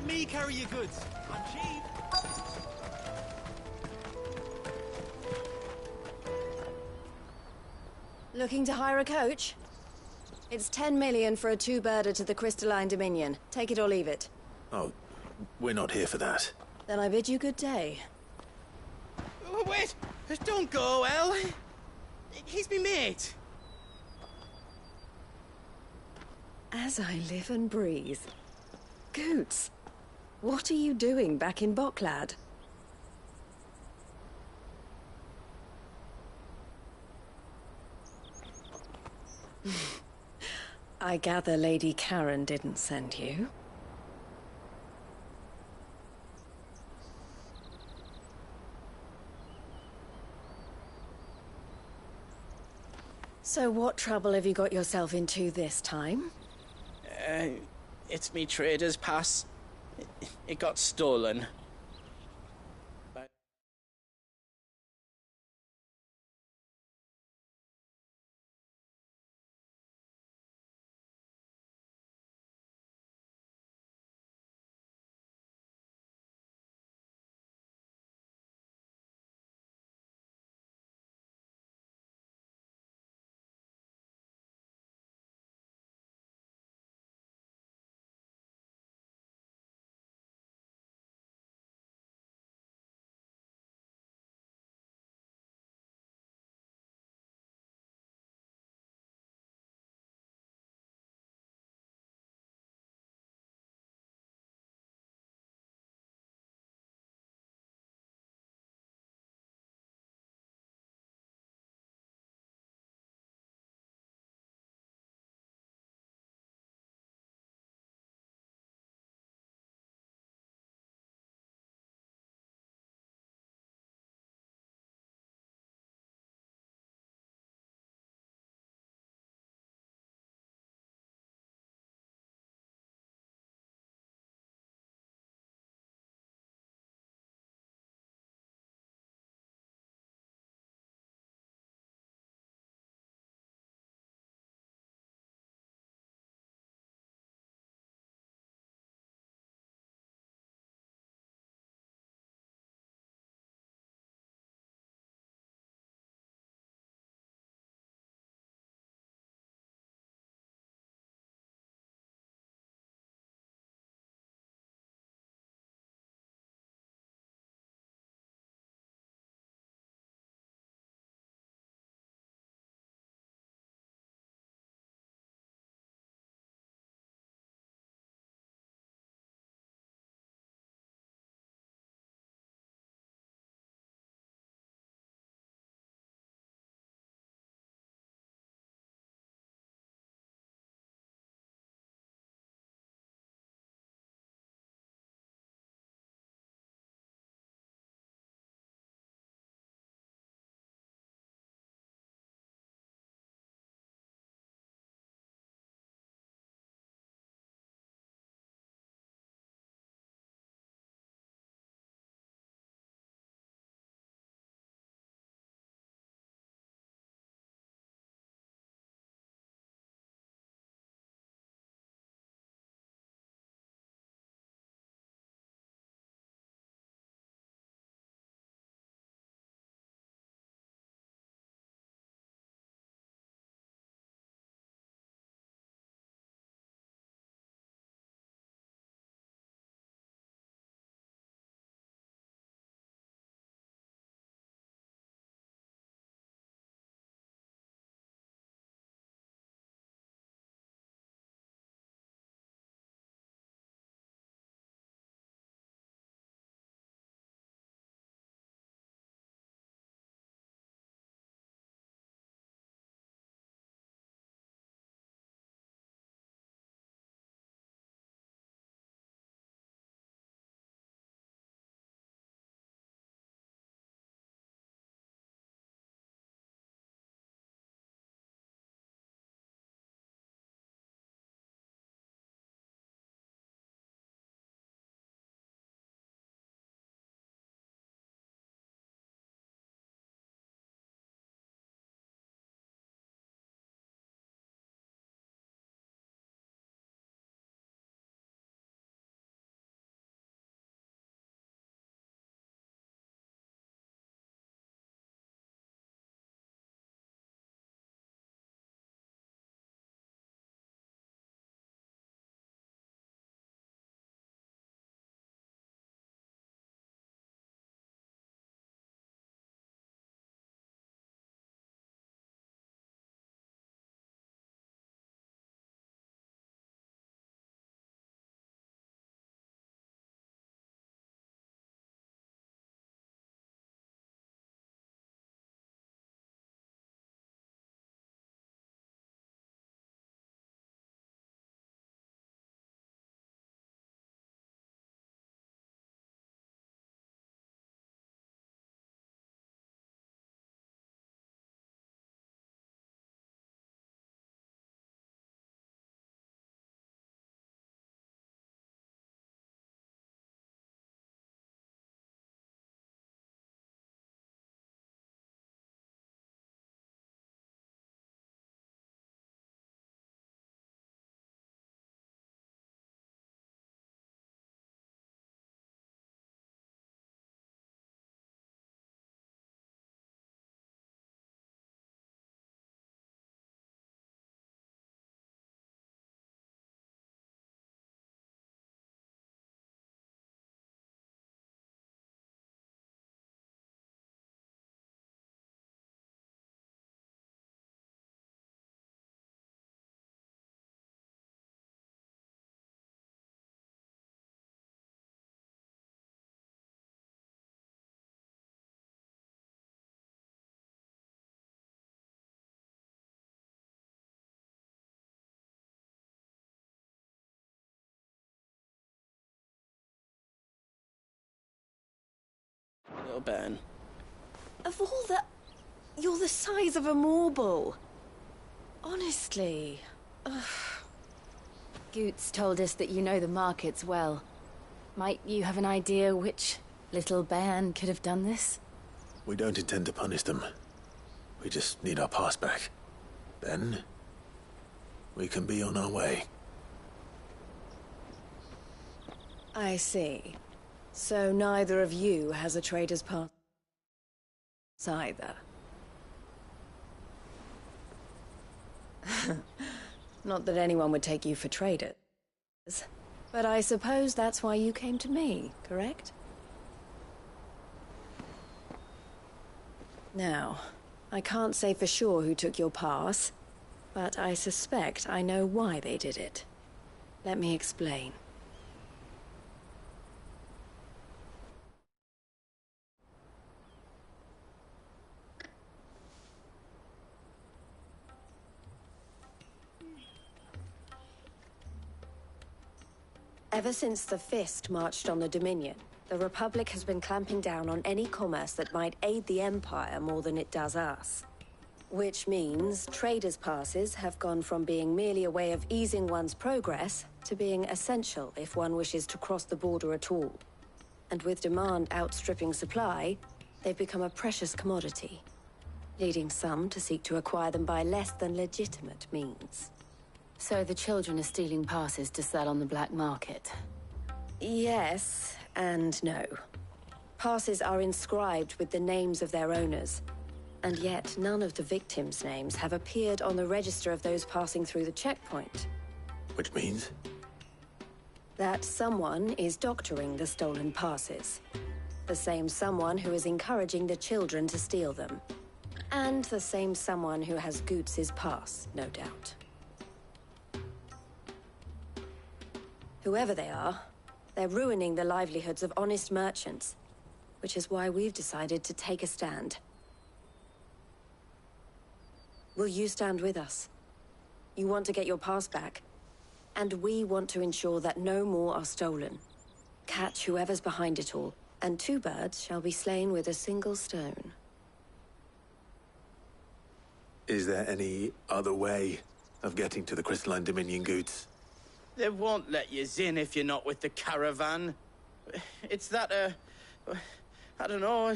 Let me carry your goods. I'm cheap. Looking to hire a coach? It's 10 million for a two-birder to the Crystalline Dominion. Take it or leave it. Oh, we're not here for that. Then I bid you good day. Oh, wait! Don't go, El. He's me mate. As I live and breathe. Goots, what are you doing back in Bocklad? I gather Lady Karen didn't send you. So what trouble have you got yourself into this time? It's me trader's pass. It got stolen. little bairn. Of all the... You're the size of a marble. Honestly. Ugh. Goots told us that you know the markets well. Might you have an idea which little bairn could have done this? We don't intend to punish them. We just need our pass back. Then, we can be on our way. I see. So neither of you has a trader's pass either. Not that anyone would take you for traders. But I suppose that's why you came to me, correct? Now, I can't say for sure who took your pass, but I suspect I know why they did it. Let me explain. Ever since the Fist marched on the Dominion, the Republic has been clamping down on any commerce that might aid the Empire more than it does us. Which means traders' passes have gone from being merely a way of easing one's progress to being essential if one wishes to cross the border at all. And with demand outstripping supply, they've become a precious commodity, leading some to seek to acquire them by less than legitimate means. So the children are stealing passes to sell on the black market? Yes, and no. Passes are inscribed with the names of their owners, and yet none of the victims' names have appeared on the register of those passing through the checkpoint. Which means? That someone is doctoring the stolen passes. The same someone who is encouraging the children to steal them. And the same someone who has Goots' pass, no doubt. Whoever they are, they're ruining the livelihoods of honest merchants, which is why we've decided to take a stand. Will you stand with us? You want to get your pass back, and we want to ensure that no more are stolen. Catch whoever's behind it all, and 2 birds shall be slain with a single stone. Is there any other way of getting to the Crystalline Dominion, Goots? They won't let you in if you're not with the caravan. It's that, I don't know,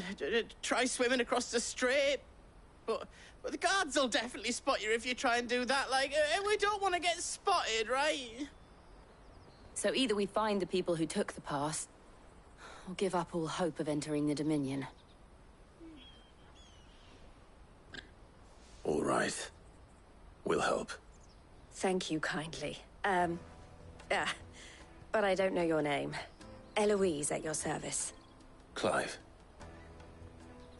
try swimming across the strait. But the guards will definitely spot you if you try and do that. Like, we don't want to get spotted, right? So either we find the people who took the pass, or give up all hope of entering the Dominion. All right. We'll help. Thank you kindly. But I don't know your name. Eloise at your service. Clive.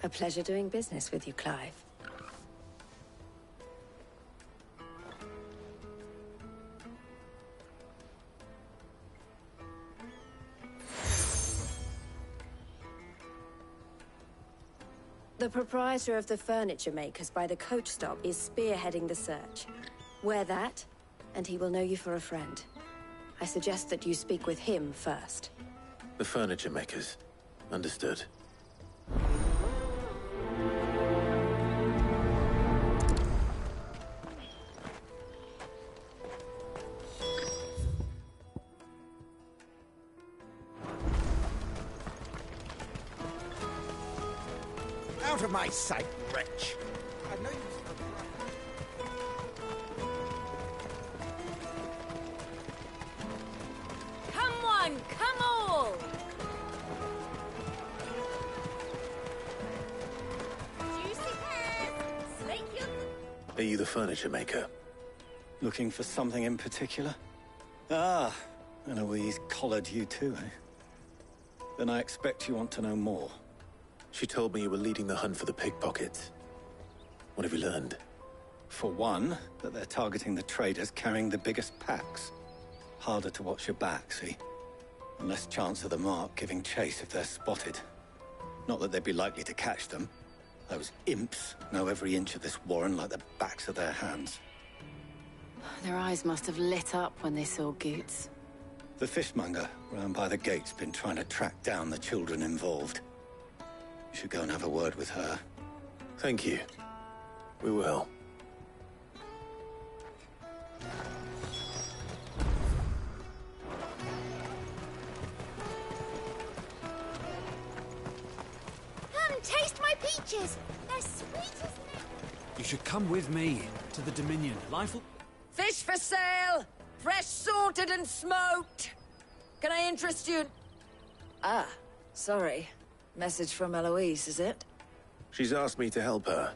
A pleasure doing business with you, Clive. The proprietor of the furniture makers by the coach stop is spearheading the search. Wear that, and he will know you for a friend. I suggest that you speak with him first. The furniture makers. Understood. Out of my sight, wretch! I know you... Come on, come all! Juicy pears! Slake your... Are you the furniture maker? Looking for something in particular? Ah, Eloise collared you too, eh? Then I expect you want to know more. She told me you were leading the hunt for the pickpockets. What have you learned? For one, that they're targeting the traders carrying the biggest packs. Harder to watch your back, see? And less chance of the mark giving chase if they're spotted. Not that they'd be likely to catch them. Those imps know every inch of this warren like the backs of their hands. Their eyes must have lit up when they saw Goots. The fishmonger round by the gate's been trying to track down the children involved. You should go and have a word with her. Thank you. We will. Taste my peaches! They're sweet as You should come with me to the Dominion. Life will... Fish for sale! Fresh sorted and smoked! Can I interest you? Ah, sorry. Message from Eloise, is it? She's asked me to help her.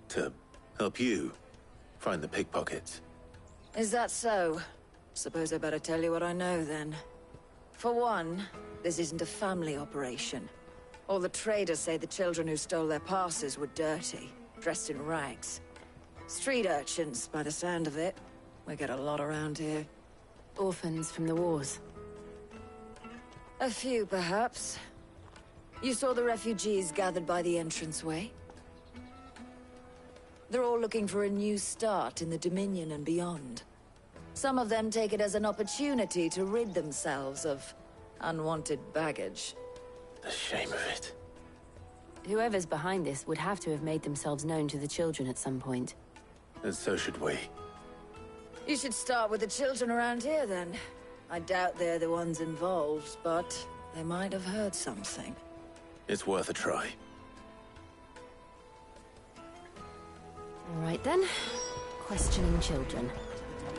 To help you find the pickpockets. Is that so? Suppose I better tell you what I know, then. For one, this isn't a family operation. All the traders say the children who stole their passes were dirty, dressed in rags. Street urchins, by the sound of it. We get a lot around here. Orphans from the wars. A few, perhaps. You saw the refugees gathered by the entranceway? They're all looking for a new start in the Dominion and beyond. Some of them take it as an opportunity to rid themselves of unwanted baggage. The shame of it. Whoever's behind this would have to have made themselves known to the children at some point. And so should we. You should start with the children around here, then. I doubt they're the ones involved, but they might have heard something. It's worth a try. All right, then. Questioning children.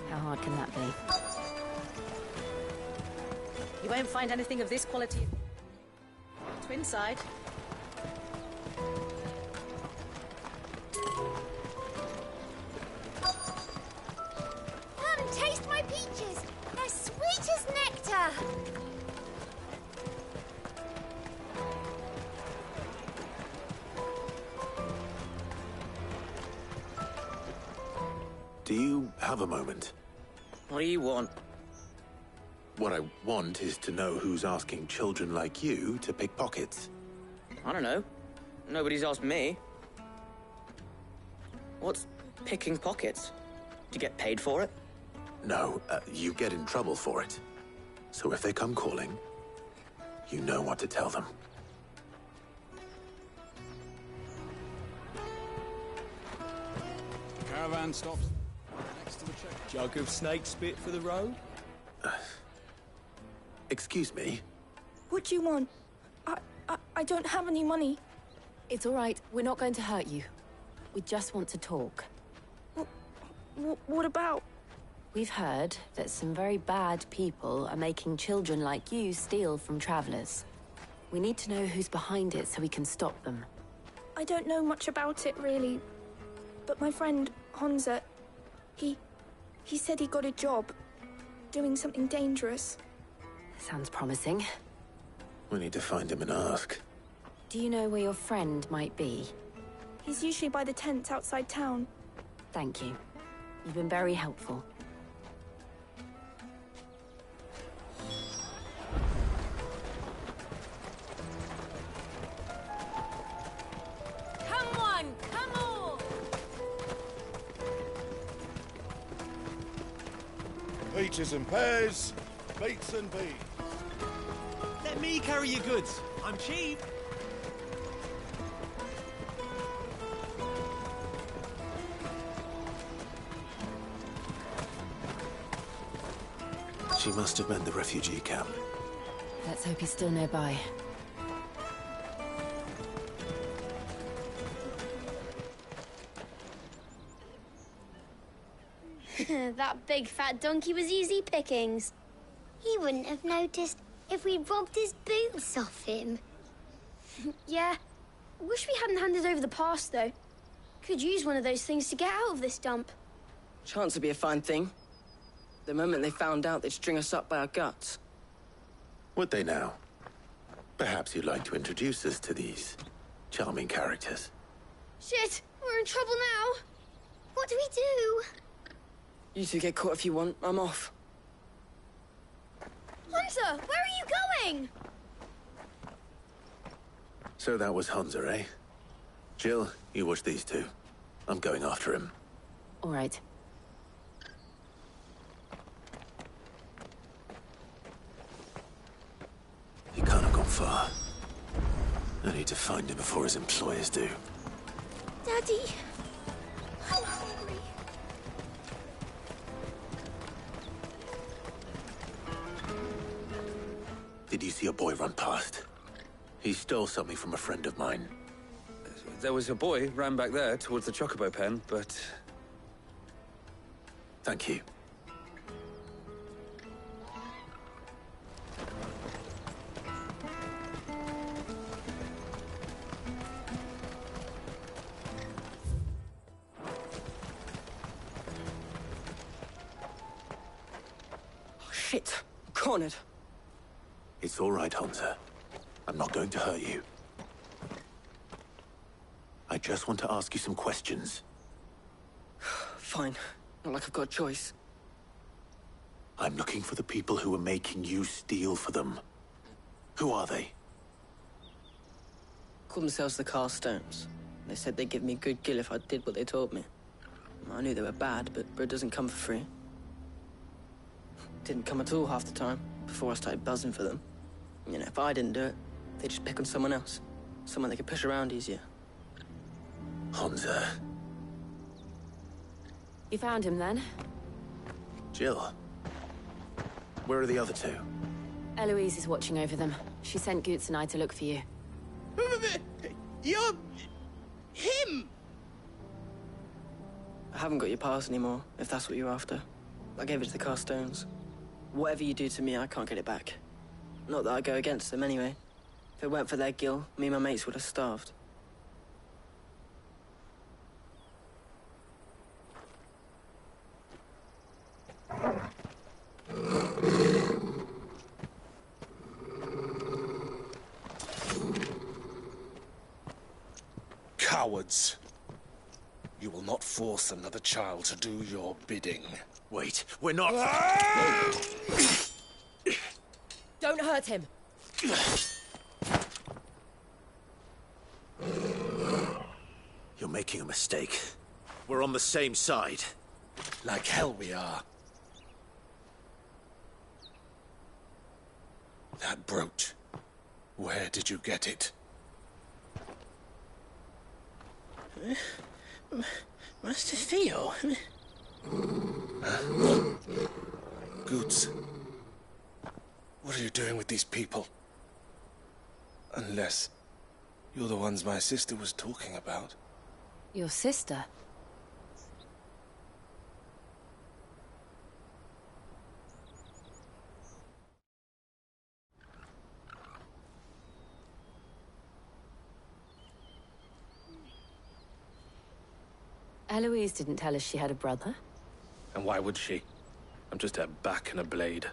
How hard can that be? You won't find anything of this quality. Twin side. Come and taste my peaches! They're sweet as nectar! Do you have a moment? What do you want? What I want is to know who's asking children like you to pick pockets. I don't know. Nobody's asked me. What's picking pockets? Do you get paid for it? No, you get in trouble for it. So if they come calling, you know what to tell them. Caravan stops next to the check. Jug of snake spit for the road? Excuse me? What do you want? I don't have any money. It's all right. We're not going to hurt you. We just want to talk. What about? We've heard that some very bad people are making children like you steal from travelers. We need to know who's behind it so we can stop them. I don't know much about it, really. But my friend, Honza, he said he got a job doing something dangerous. Sounds promising. We need to find him and ask. Do you know where your friend might be? He's usually by the tents outside town. Thank you. You've been very helpful. Come on! Come on! Peaches and pears, beets and beans. Let me carry your goods. I'm cheap. She must have meant the refugee camp. Let's hope he's still nearby. That big fat donkey was easy pickings. He wouldn't have noticed if we'd robbed his boots off him. Yeah. Wish we hadn't handed over the pass, though. Could use one of those things to get out of this dump. Chance would be a fine thing. The moment they found out, they'd string us up by our guts. Would they now? Perhaps you'd like to introduce us to these charming characters. Shit! We're in trouble now! What do we do? You two get caught if you want. I'm off. Hunter, where are you going? So that was Hunter, eh? Jill, you watch these two. I'm going after him. All right. He can't have gone far. I need to find him before his employers do. Daddy! I'm hungry. Did you see a boy run past? He stole something from a friend of mine. There was a boy ran back there towards the chocobo pen, but... Thank you. Shit! Cornered! It's all right, Hansa. I'm not going to hurt you. I just want to ask you some questions. Fine. Not like I've got a choice. I'm looking for the people who are making you steal for them. Who are they? Called themselves the Carstones. They said they'd give me good gill if I did what they told me. I knew they were bad, but bread doesn't come for free. Didn't come at all half the time, before I started buzzing for them. You know, if I didn't do it, they'd just pick on someone else. Someone they could push around easier. Hansa. You found him then? Jill. Where are the other two? Eloise is watching over them. She sent Goots and I to look for you. You're... him! I haven't got your pass anymore, if that's what you're after. I gave it to the Carstones. Whatever you do to me, I can't get it back. Not that I go against them anyway. If it weren't for their gill, me and my mates would have starved. Cowards. You will not force another child to do your bidding. Wait, we're not... Don't hurt him! You're making a mistake. We're on the same side. Like hell we are. That brooch. Where did you get it? Master Theo? Goots. What are you doing with these people? Unless you're the ones my sister was talking about. Your sister? Eloise didn't tell us she had a brother. And why would she? I'm just her back and a blade.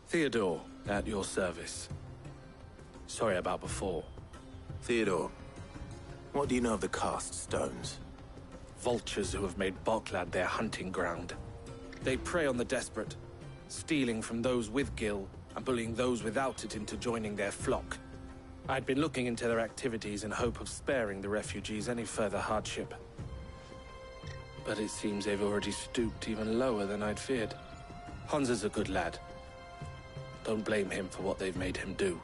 Theodore, at your service. Sorry about before. Theodore, what do you know of the Cast Stones? Vultures who have made Boklad their hunting ground. They prey on the desperate, stealing from those with gill and bullying those without it into joining their flock. I'd been looking into their activities in hope of sparing the refugees any further hardship. But it seems they've already stooped even lower than I'd feared. Hansa's a good lad. Don't blame him for what they've made him do.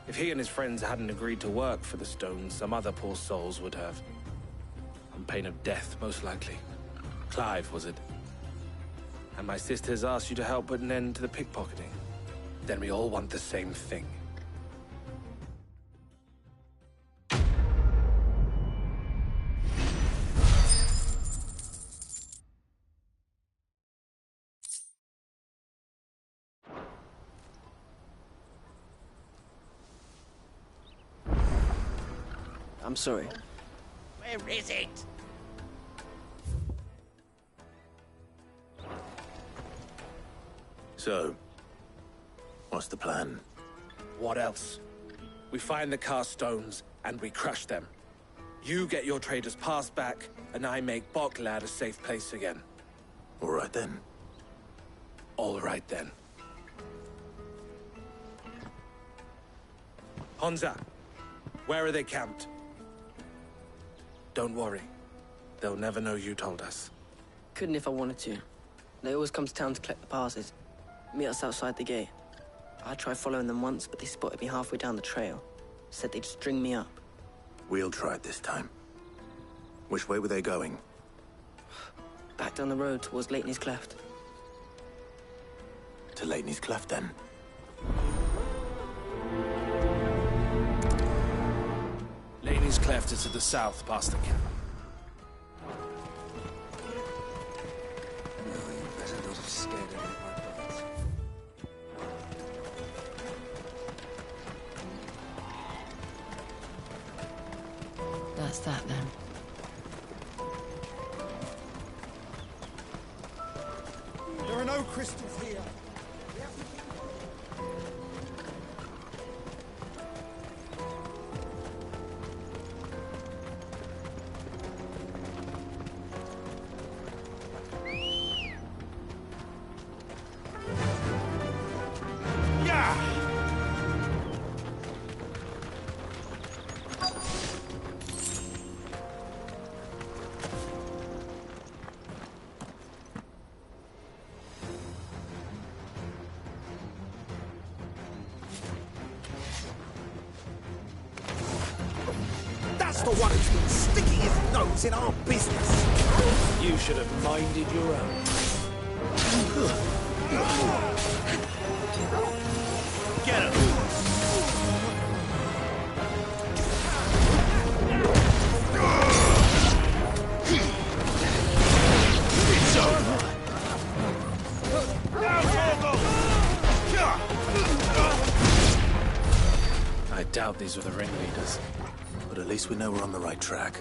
If he and his friends hadn't agreed to work for the Stones, some other poor souls would have. On pain of death, most likely. Clive, was it? And my sisters asked you to help put an end to the pickpocketing. Then we all want the same thing. I'm sorry. Where is it? So, what's the plan? What else? We find the Carstones, and we crush them. You get your trader's pass back, and I make Boklad a safe place again. All right then. All right then. Hansa, where are they camped? Don't worry. They'll never know you told us. Couldn't if I wanted to. They always come to town to collect the passes. Meet us outside the gate. I tried following them once, but they spotted me halfway down the trail. Said they'd string me up. We'll try it this time. Which way were they going? Back down the road towards Lately's Cleft. To Lately's Cleft, then. Laney's Cleft is to the south, past the camp. No, you better not have scared any of my brothers. That's that, then. There are no crystals here. That's the one who's been sticking his nose in our business. You should have minded your own. Get him! It's over! I doubt these were the ringleaders. But at least we know we're on the right track.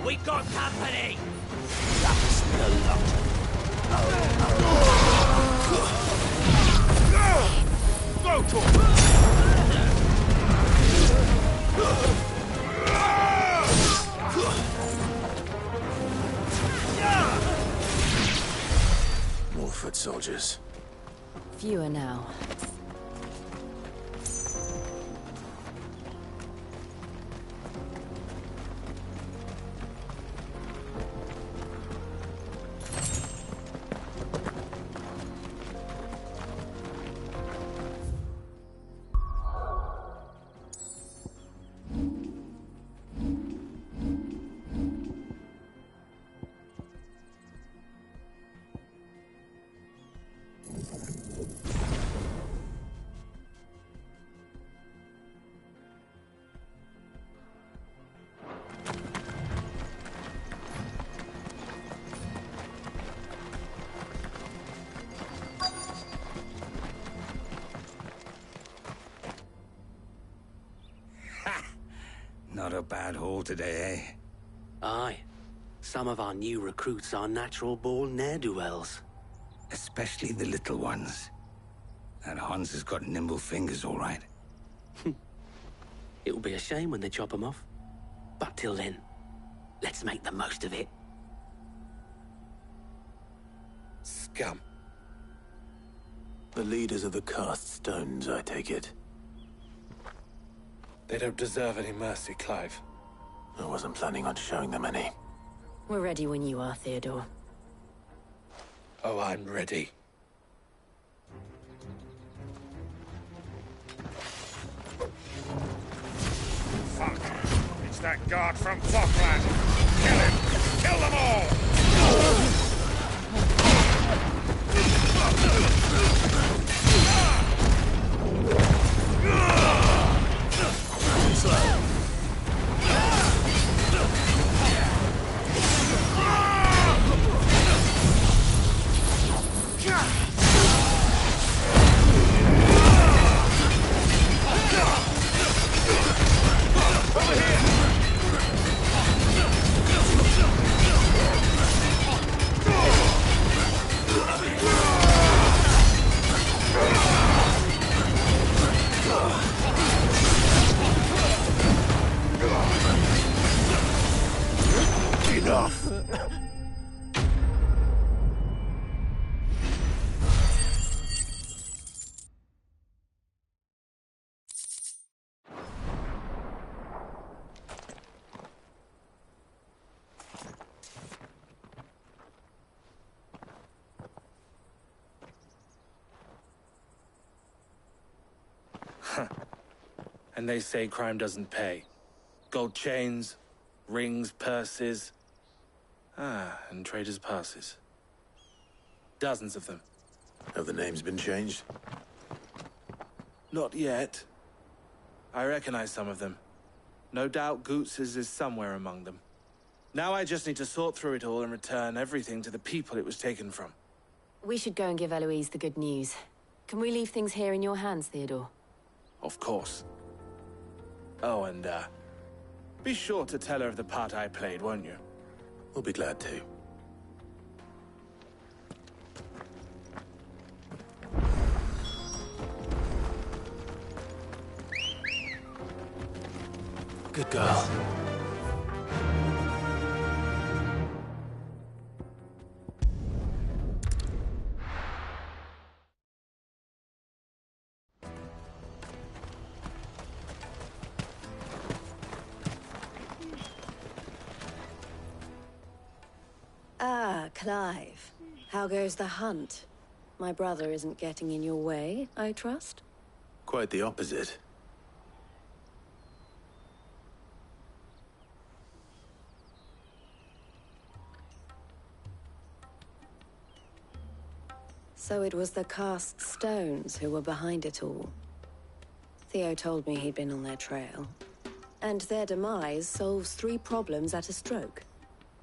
We got company! That's the lot. Go to More foot soldiers. Fewer now. Not a bad haul today, eh? Aye. Some of our new recruits are natural-born ne'er-do-wells. Especially the little ones. That Hans has got nimble fingers, all right. It'll be a shame when they chop them off. But till then, let's make the most of it. Scum. The leaders of the cast stones, I take it. They don't deserve any mercy, Clive. I wasn't planning on showing them any. We're ready when you are, Theodore. Oh, I'm ready. Fuck. It's that guard from Falkland. Kill him! Kill them all! And they say crime doesn't pay. Gold chains, rings, purses. And traders' passes. Dozens of them. Have the names been changed? Not yet. I recognize some of them. No doubt Goots's is somewhere among them. Now I just need to sort through it all and return everything to the people it was taken from. We should go and give Eloise the good news. Can we leave things here in your hands, Theodore? Of course. Oh, and, be sure to tell her of the part I played, won't you? We'll be glad to. Good girl. Ah, Clive. How goes the hunt? My brother isn't getting in your way, I trust? Quite the opposite. So it was the cast stones who were behind it all. Theo told me he'd been on their trail. And their demise solves 3 problems at a stroke.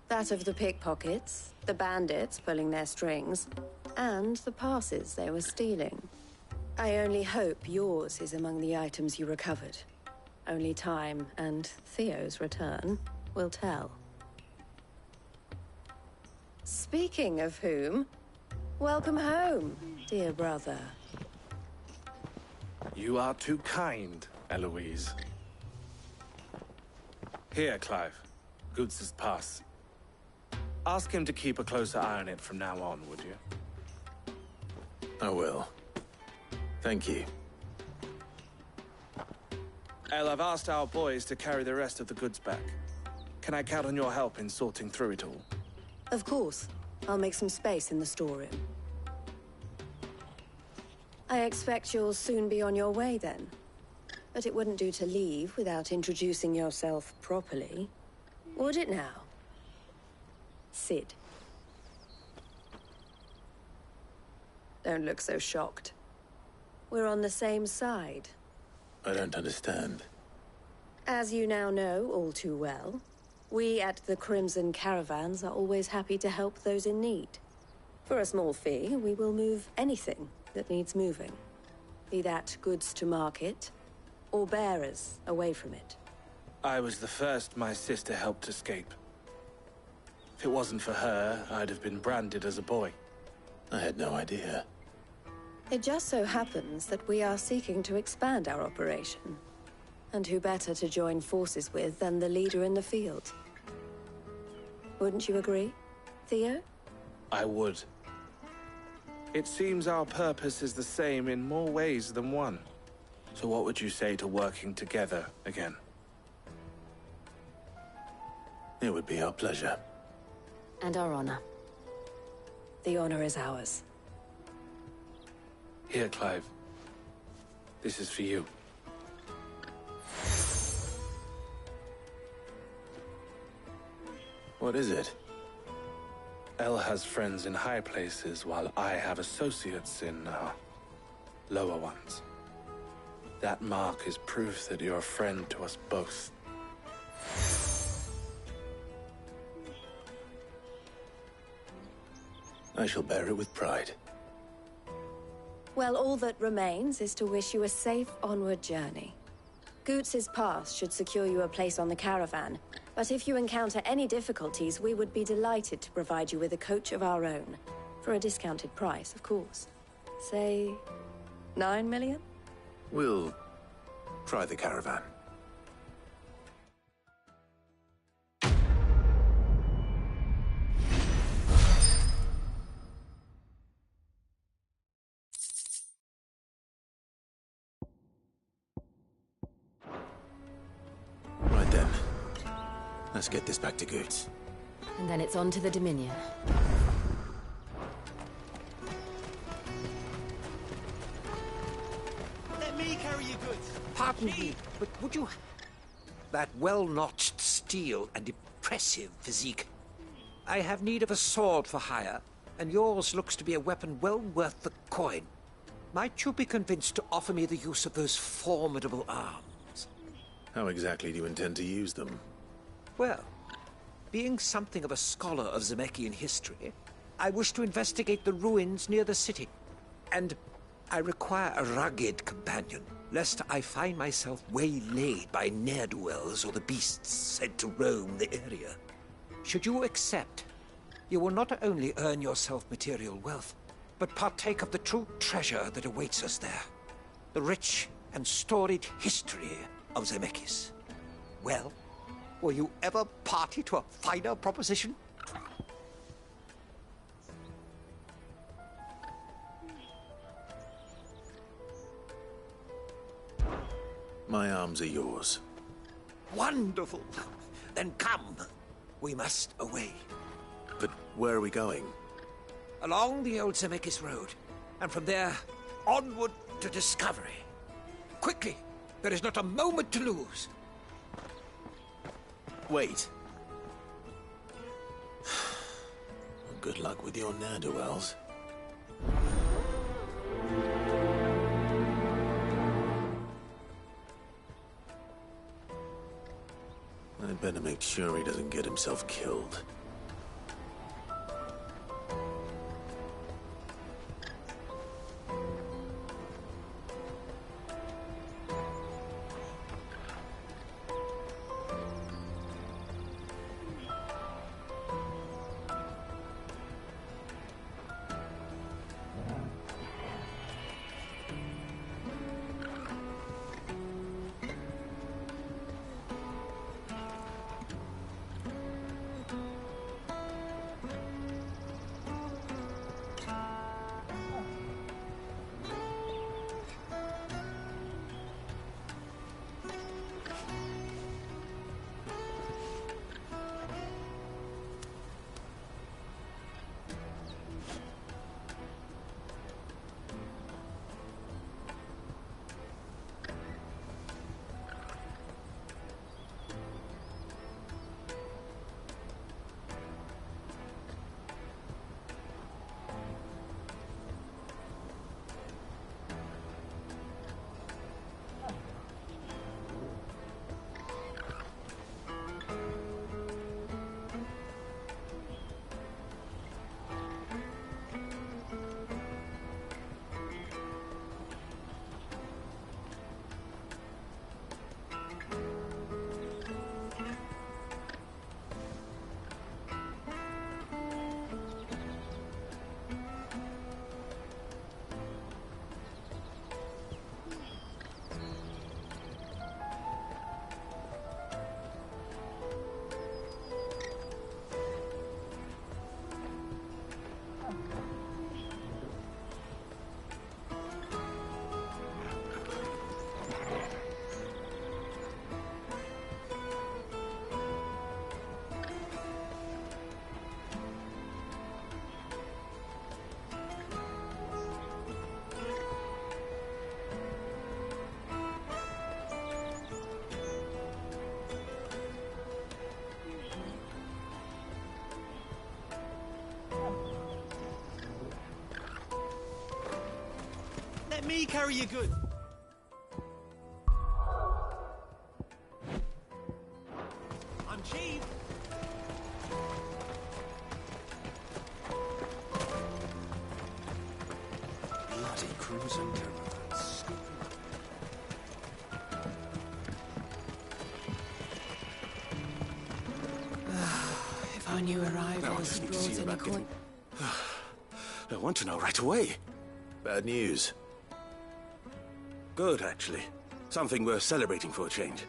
That of the pickpockets, the bandits pulling their strings, and the passes they were stealing. I only hope yours is among the items you recovered. Only time and Theo's return will tell. Speaking of whom, welcome home, dear brother. You are too kind, Eloise. Here, Clive. Goots's pass. Ask him to keep a closer eye on it from now on, would you? I will. Thank you. El, I've asked our boys to carry the rest of the goods back. Can I count on your help in sorting through it all? Of course. I'll make some space in the storeroom. I expect you'll soon be on your way then. But it wouldn't do to leave without introducing yourself properly. Would it now? Sid. Don't look so shocked. We're on the same side. I don't understand. As you now know all too well, we at the Crimson Caravans are always happy to help those in need. For a small fee, we will move anything that needs moving. Be that goods to market, or bearers away from it. I was the first my sister helped escape. If it wasn't for her, I'd have been branded as a boy. I had no idea. It just so happens that we are seeking to expand our operation. And who better to join forces with than the leader in the field? Wouldn't you agree, Theo? I would. It seems our purpose is the same in more ways than one. So what would you say to working together again? It would be our pleasure. And our honor. The honor is ours. Here, Clive. This is for you. What is it? El has friends in high places, while I have associates in, lower ones. That mark is proof that you're a friend to us both. I shall bear it with pride. Well, all that remains is to wish you a safe onward journey. Goots's pass should secure you a place on the caravan, but if you encounter any difficulties, we would be delighted to provide you with a coach of our own. For a discounted price, of course. Say, 9 million? We'll try the caravan. Right then. Let's get this back to Goots. And then it's on to the Dominion. Let me carry your goods. Pardon me, but would you... That well-notched steel and impressive physique. I have need of a sword for hire, and yours looks to be a weapon well worth the coin. Might you be convinced to offer me the use of those formidable arms? How exactly do you intend to use them? Well, being something of a scholar of Zemeckis history, I wish to investigate the ruins near the city. And I require a rugged companion, lest I find myself waylaid by ne'er-do-wells or the beasts said to roam the area. Should you accept, you will not only earn yourself material wealth, but partake of the true treasure that awaits us there. The rich and storied history of Zemeckis. Well, were you ever party to a finer proposition? My arms are yours. Wonderful! Then come. We must away. But where are we going? Along the old Zemeckis Road, and from there, onward to discovery. Quickly! There is not a moment to lose. Wait. Good luck with your ne'er-do-wells. I'd better make sure he doesn't get himself killed. Let me carry your goods. I'm cheap. Bloody cruising caravans. If our new arrivals No, I just need to see brought you in a about getting... coin... I want to know right away. Bad news. Good, actually. Something worth celebrating for a change.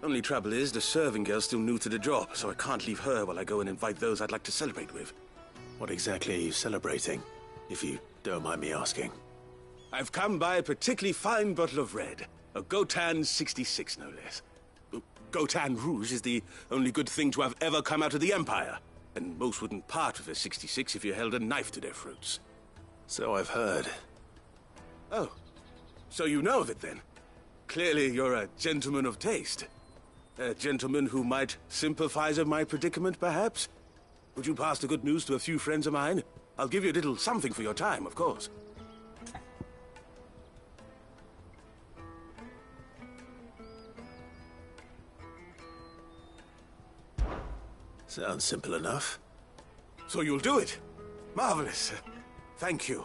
Only trouble is, the serving girl's still new to the job, so I can't leave her while I go and invite those I'd like to celebrate with. What exactly are you celebrating, if you don't mind me asking? I've come by a particularly fine bottle of red. A Gotan 66, no less. Gotan Rouge is the only good thing to have ever come out of the Empire. And most wouldn't part with a 66 if you held a knife to their throats. So I've heard. Oh. So you know of it, then? Clearly you're a gentleman of taste. A gentleman who might sympathize with my predicament, perhaps? Would you pass the good news to a few friends of mine? I'll give you a little something for your time, of course. Sounds simple enough. So you'll do it? Marvelous. Thank you.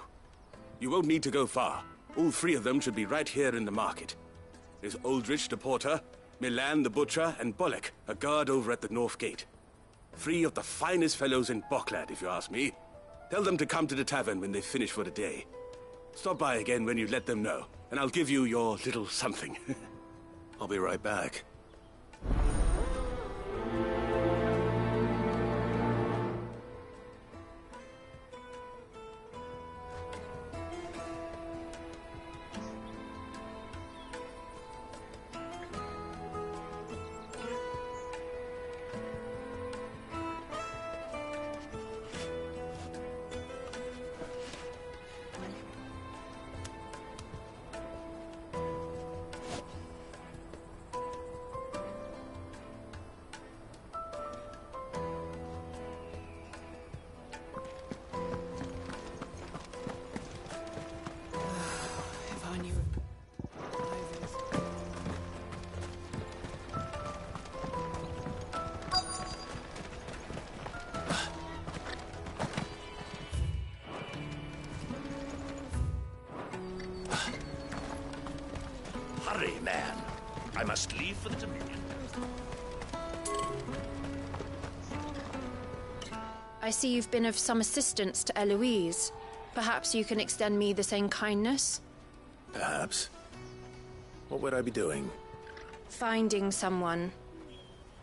You won't need to go far. All three of them should be right here in the market. There's Aldrich the porter, Milan the butcher, and Bolek, a guard over at the north gate. Three of the finest fellows in Boklad, if you ask me. Tell them to come to the tavern when they finish for the day. Stop by again when you let them know, and I'll give you your little something. I'll be right back. Hurry, man. I must leave for the Dominion. I see you've been of some assistance to Eloise. Perhaps you can extend me the same kindness? Perhaps. What would I be doing? Finding someone.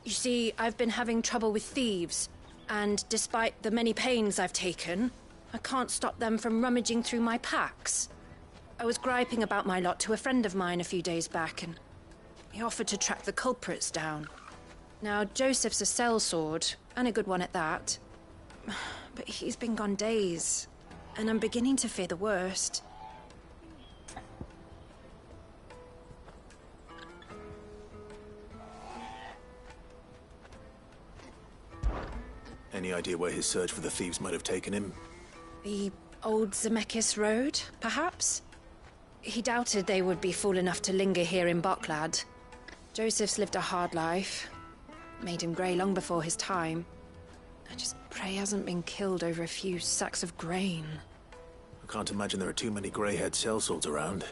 You see, I've been having trouble with thieves, and despite the many pains I've taken, I can't stop them from rummaging through my packs. I was griping about my lot to a friend of mine a few days back, and he offered to track the culprits down. Now, Joseph's a sellsword, and a good one at that. But he's been gone days, and I'm beginning to fear the worst. Any idea where his search for the thieves might have taken him? The old Zemeckis Road, perhaps? He doubted they would be fool enough to linger here in Boklad. Joseph's lived a hard life. Made him grey long before his time. I just pray he hasn't been killed over a few sacks of grain. I can't imagine there are too many grey-haired sellswords around.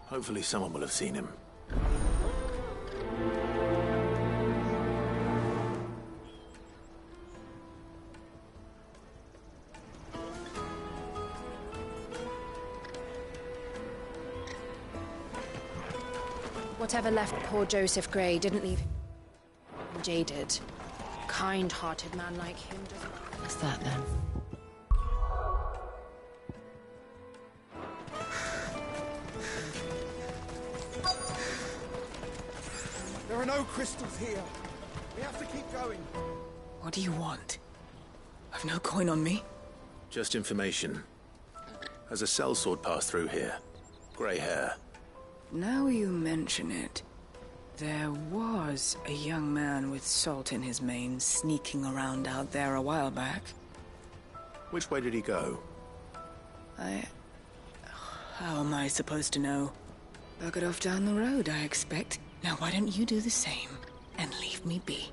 Hopefully someone will have seen him. Whatever left poor Joseph Grey didn't leave him jaded. Kind-hearted man like him doesn't... What's that, then? There are no crystals here. We have to keep going. What do you want? I've no coin on me. Just information. Has a sellsword passed through here? Grey hair. Now you mention it, there was a young man with salt in his mane sneaking around out there a while back. Which way did he go? How am I supposed to know? Buggered off down the road, I expect. Now why don't you do the same and leave me be?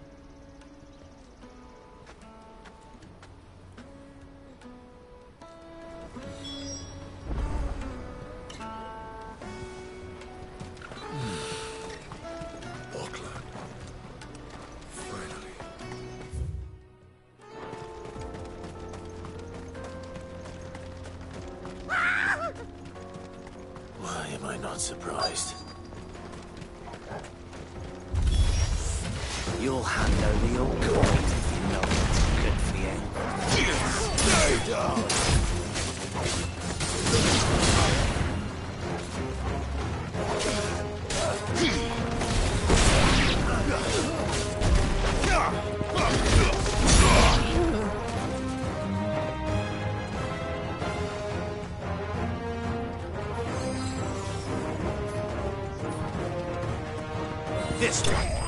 Why am I not surprised? You'll hand over your coin if you know what's good for you. Stay down! This way.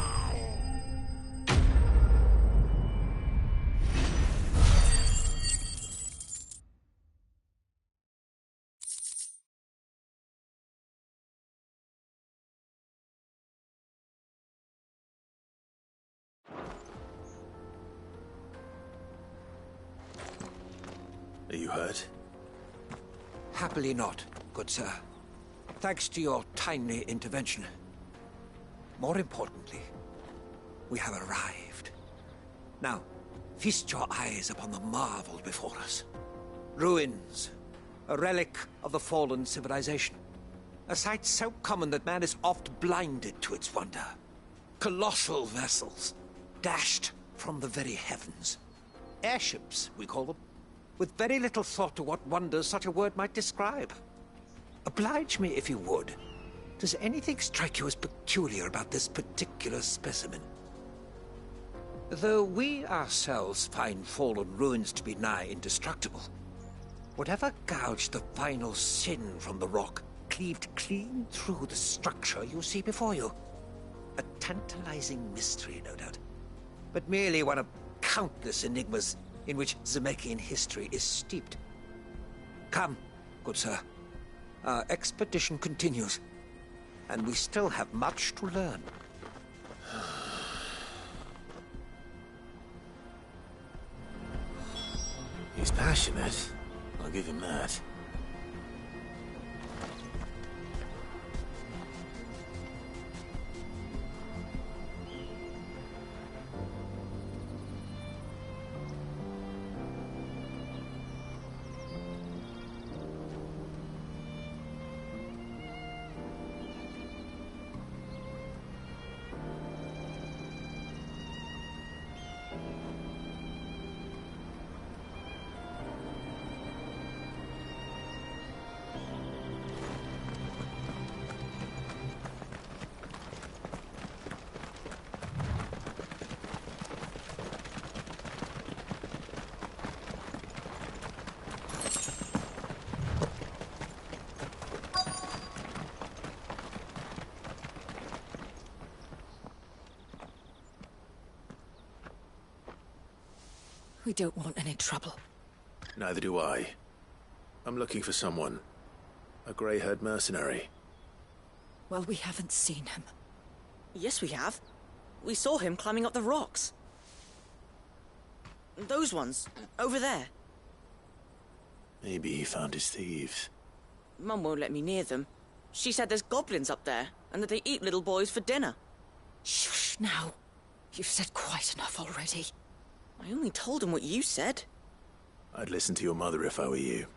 Are you hurt? Happily not, good sir. Thanks to your timely intervention. More importantly, we have arrived. Now, feast your eyes upon the marvel before us. Ruins, a relic of the fallen civilization. A sight so common that man is oft blinded to its wonder. Colossal vessels, dashed from the very heavens. Airships, we call them, with very little thought to what wonders such a word might describe. Oblige me if you would. Does anything strike you as peculiar about this particular specimen? Though we ourselves find fallen ruins to be nigh indestructible, whatever gouged the final sin from the rock cleaved clean through the structure you see before you. A tantalizing mystery, no doubt, but merely one of countless enigmas in which Zemeckis history is steeped. Come, good sir. Our expedition continues, and we still have much to learn. He's passionate. I'll give him that. We don't want any trouble. Neither do I. I'm looking for someone. A grey-haired mercenary. Well, we haven't seen him. Yes, we have. We saw him climbing up the rocks. Those ones, over there. Maybe he found his thieves. Mum won't let me near them. She said there's goblins up there, and that they eat little boys for dinner. Shush now. You've said quite enough already. I only told him what you said. I'd listen to your mother if I were you.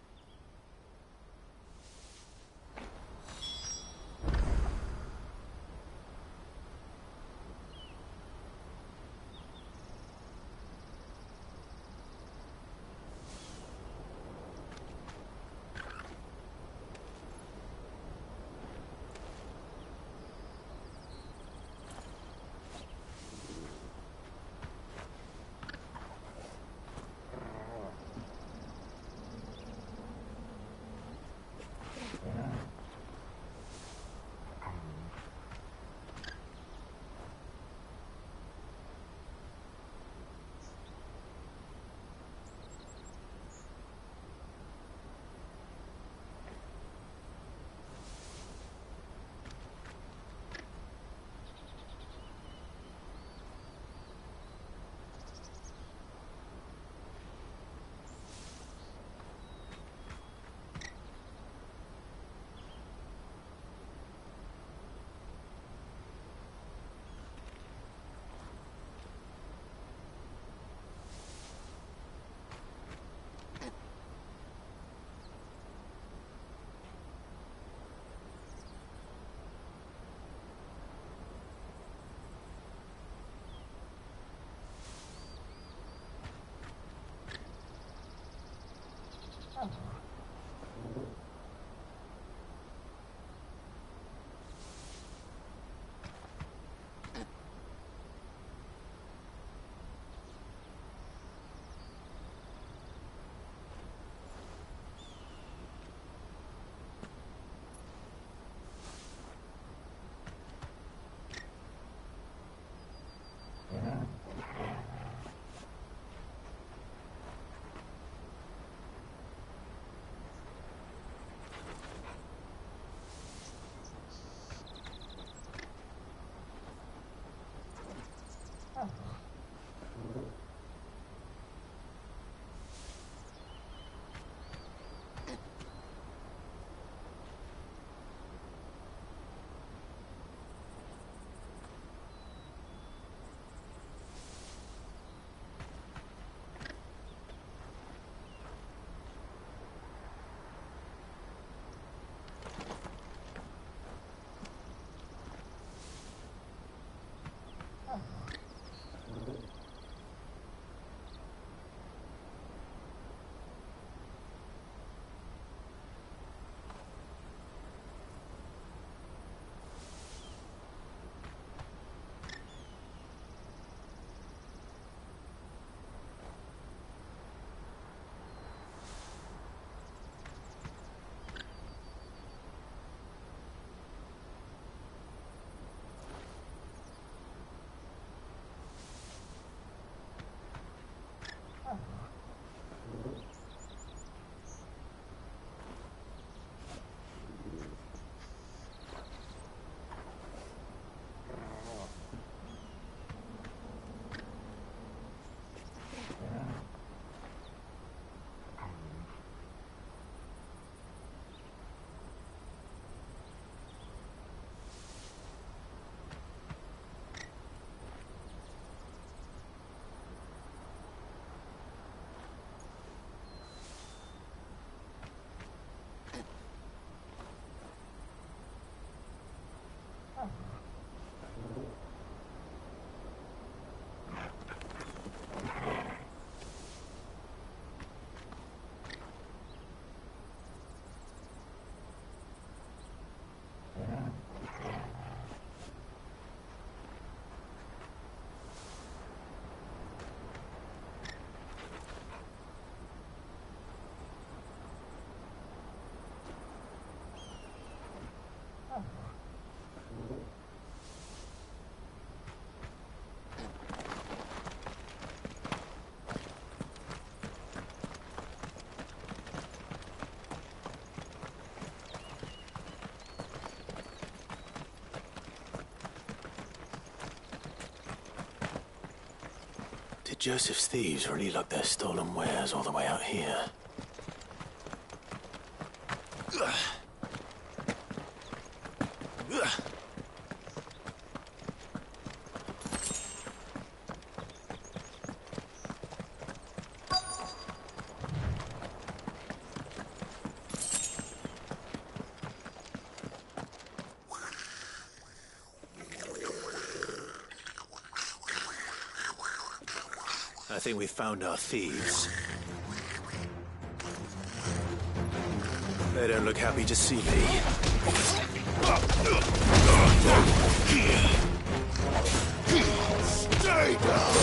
Did Joseph's thieves really lug their stolen wares all the way out here? I think we found our thieves. They don't look happy to see me. Stay down!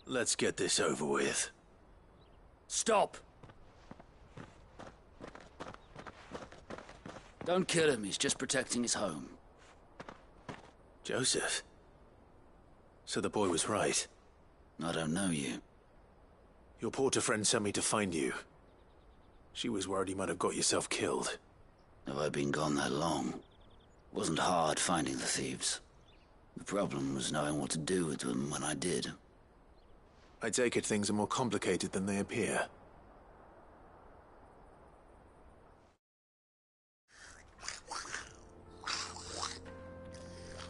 Let's get this over with. Stop! Don't kill him, he's just protecting his home. Joseph? So the boy was right. I don't know you. Your porter friend sent me to find you. She was worried you might have got yourself killed. Have I been gone that long? Wasn't hard finding the thieves. The problem was knowing what to do with them when I did. I take it things are more complicated than they appear.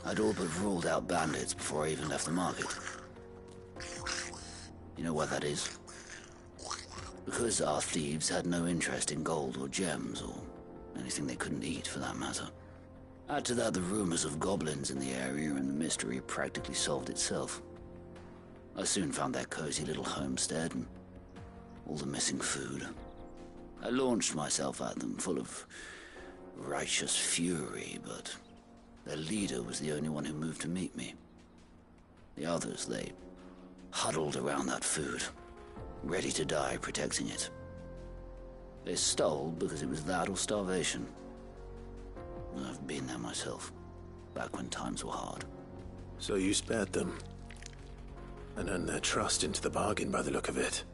I'd all but ruled out bandits before I even left the market. You know why that is? Because our thieves had no interest in gold or gems, or anything they couldn't eat for that matter. Add to that the rumors of goblins in the area, and the mystery practically solved itself. I soon found their cozy little homestead and all the missing food. I launched myself at them, full of righteous fury, but their leader was the only one who moved to meet me. The others, they huddled around that food, ready to die protecting it. They stole because it was that or starvation. I've been there myself, back when times were hard. So you spared them? And earned their trust into the bargain by the look of it.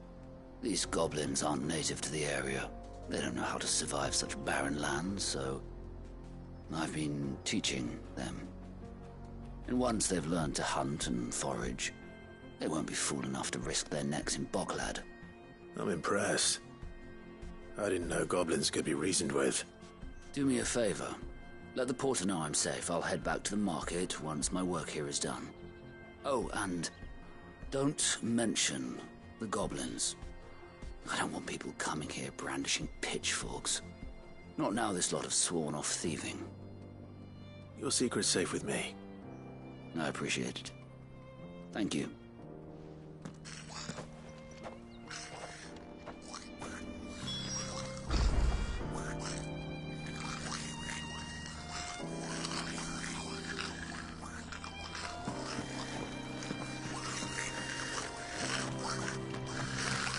These goblins aren't native to the area. They don't know how to survive such barren lands, so I've been teaching them. And once they've learned to hunt and forage, they won't be fool enough to risk their necks in Bocklad. I'm impressed. I didn't know goblins could be reasoned with. Do me a favor. Let the porter know I'm safe. I'll head back to the market once my work here is done. Oh, and don't mention the goblins. I don't want people coming here brandishing pitchforks. Not now this lot have sworn off thieving. Your secret's safe with me. I appreciate it. Thank you.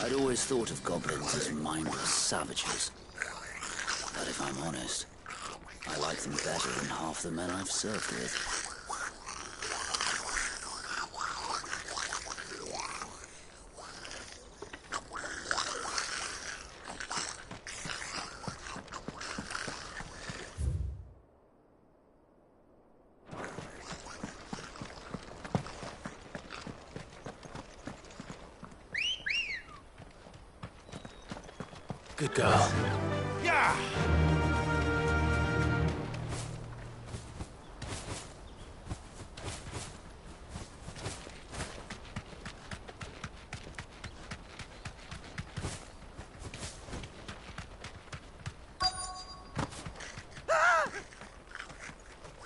I'd always thought of goblins as mindless savages. But if I'm honest, I like them better than half the men I've served with. Good girl. Yeah!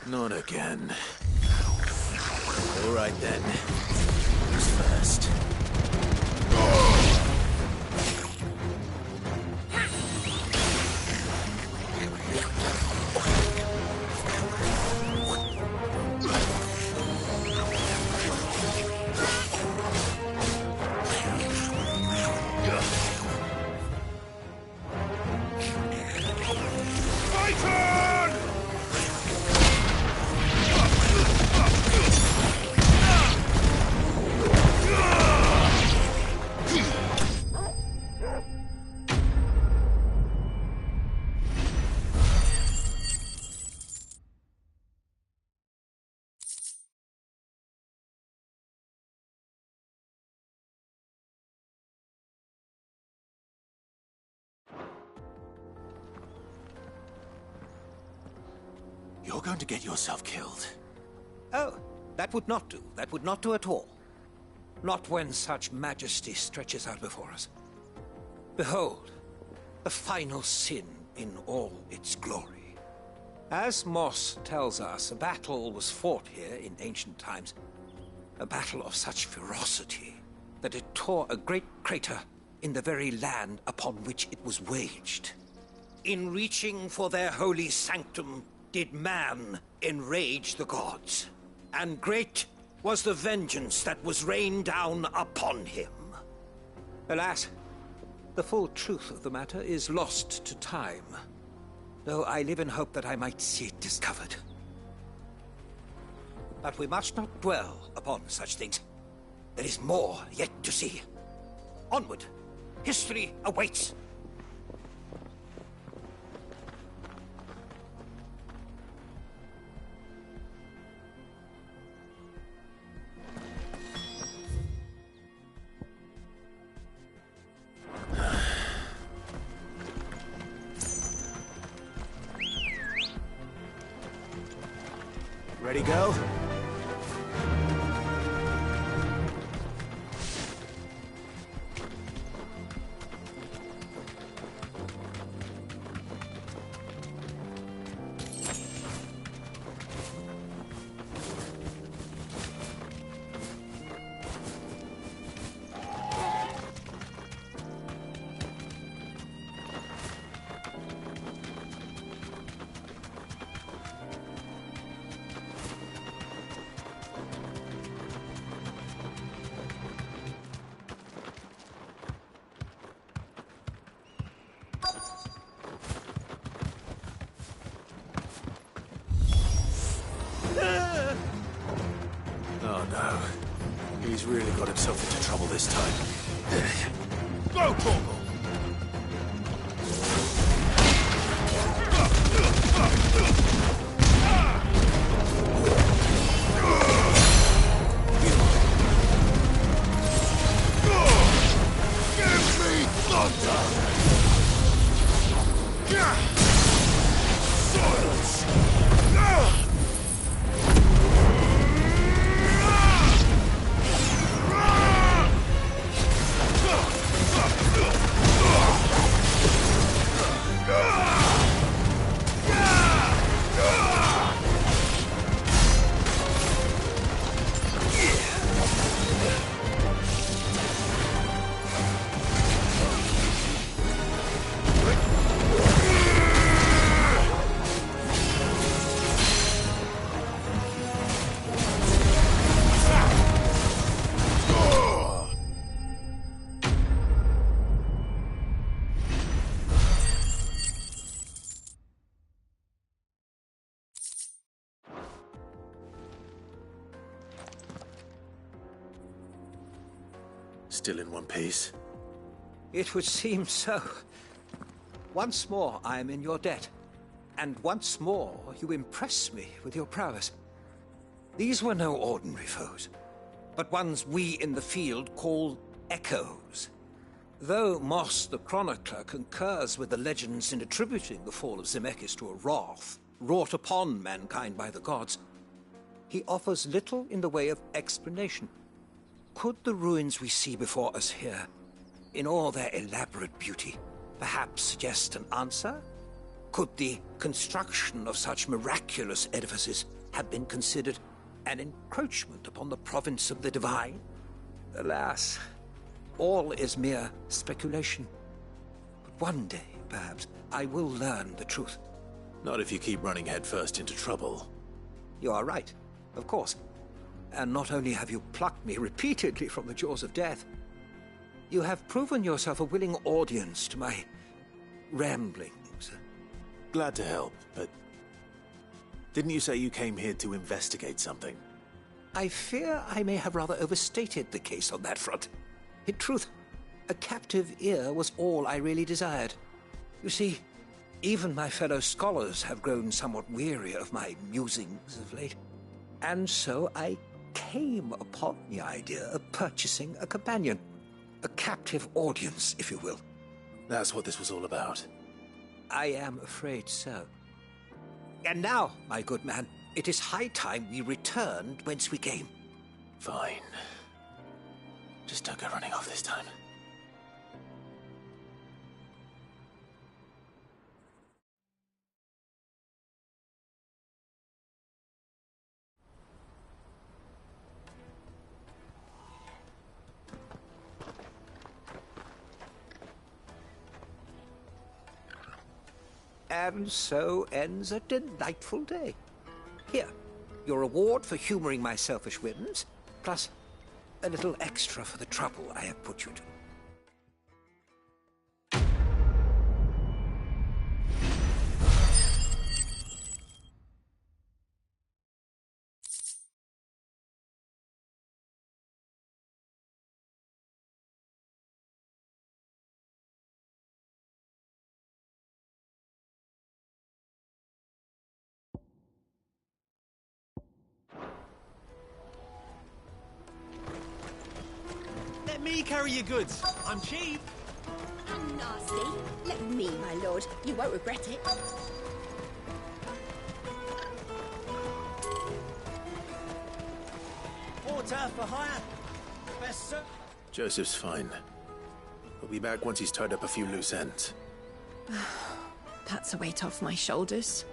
Not again. All right then. Who's first? You're going to get yourself killed. Oh, that would not do. That would not do at all. Not when such majesty stretches out before us. Behold, the final sin in all its glory. As Moss tells us, a battle was fought here in ancient times. A battle of such ferocity that it tore a great crater in the very land upon which it was waged. In reaching for their holy sanctum, did man enrage the gods, and great was the vengeance that was rained down upon him. Alas, the full truth of the matter is lost to time, though I live in hope that I might see it discovered. But we must not dwell upon such things. There is more yet to see. Onward! History awaits! Ready, go? Oh no. He's really got himself into trouble this time. Go, Torgal! Give me thunder! Silence! Still in one piece? It would seem so. Once more I am in your debt, and once more you impress me with your prowess. These were no ordinary foes, but ones we in the field call echoes. Though Moss the Chronicler concurs with the legends in attributing the fall of Zemeckis to a wrath wrought upon mankind by the gods, he offers little in the way of explanation. Could the ruins we see before us here, in all their elaborate beauty, perhaps suggest an answer? Could the construction of such miraculous edifices have been considered an encroachment upon the province of the divine? Alas, all is mere speculation. But one day, perhaps, I will learn the truth. Not if you keep running headfirst into trouble. You are right, of course. And not only have you plucked me repeatedly from the jaws of death, you have proven yourself a willing audience to my ramblings. Glad to help, but didn't you say you came here to investigate something? I fear I may have rather overstated the case on that front. In truth, a captive ear was all I really desired. You see, even my fellow scholars have grown somewhat weary of my musings of late. And so I came upon the idea of purchasing a companion. A captive audience, if you will. That's what this was all about. I am afraid so. And now, my good man, it is high time we returned whence we came. Fine. Just don't go running off this time. And so ends a delightful day. Here, your reward for humoring my selfish whims, plus a little extra for the trouble I have put you to. Let me carry your goods. I'm cheap. I'm nasty. Let me, my lord. You won't regret it. Porter for hire. Best sir. Joseph's fine. We'll be back once he's tied up a few loose ends. That's a weight off my shoulders.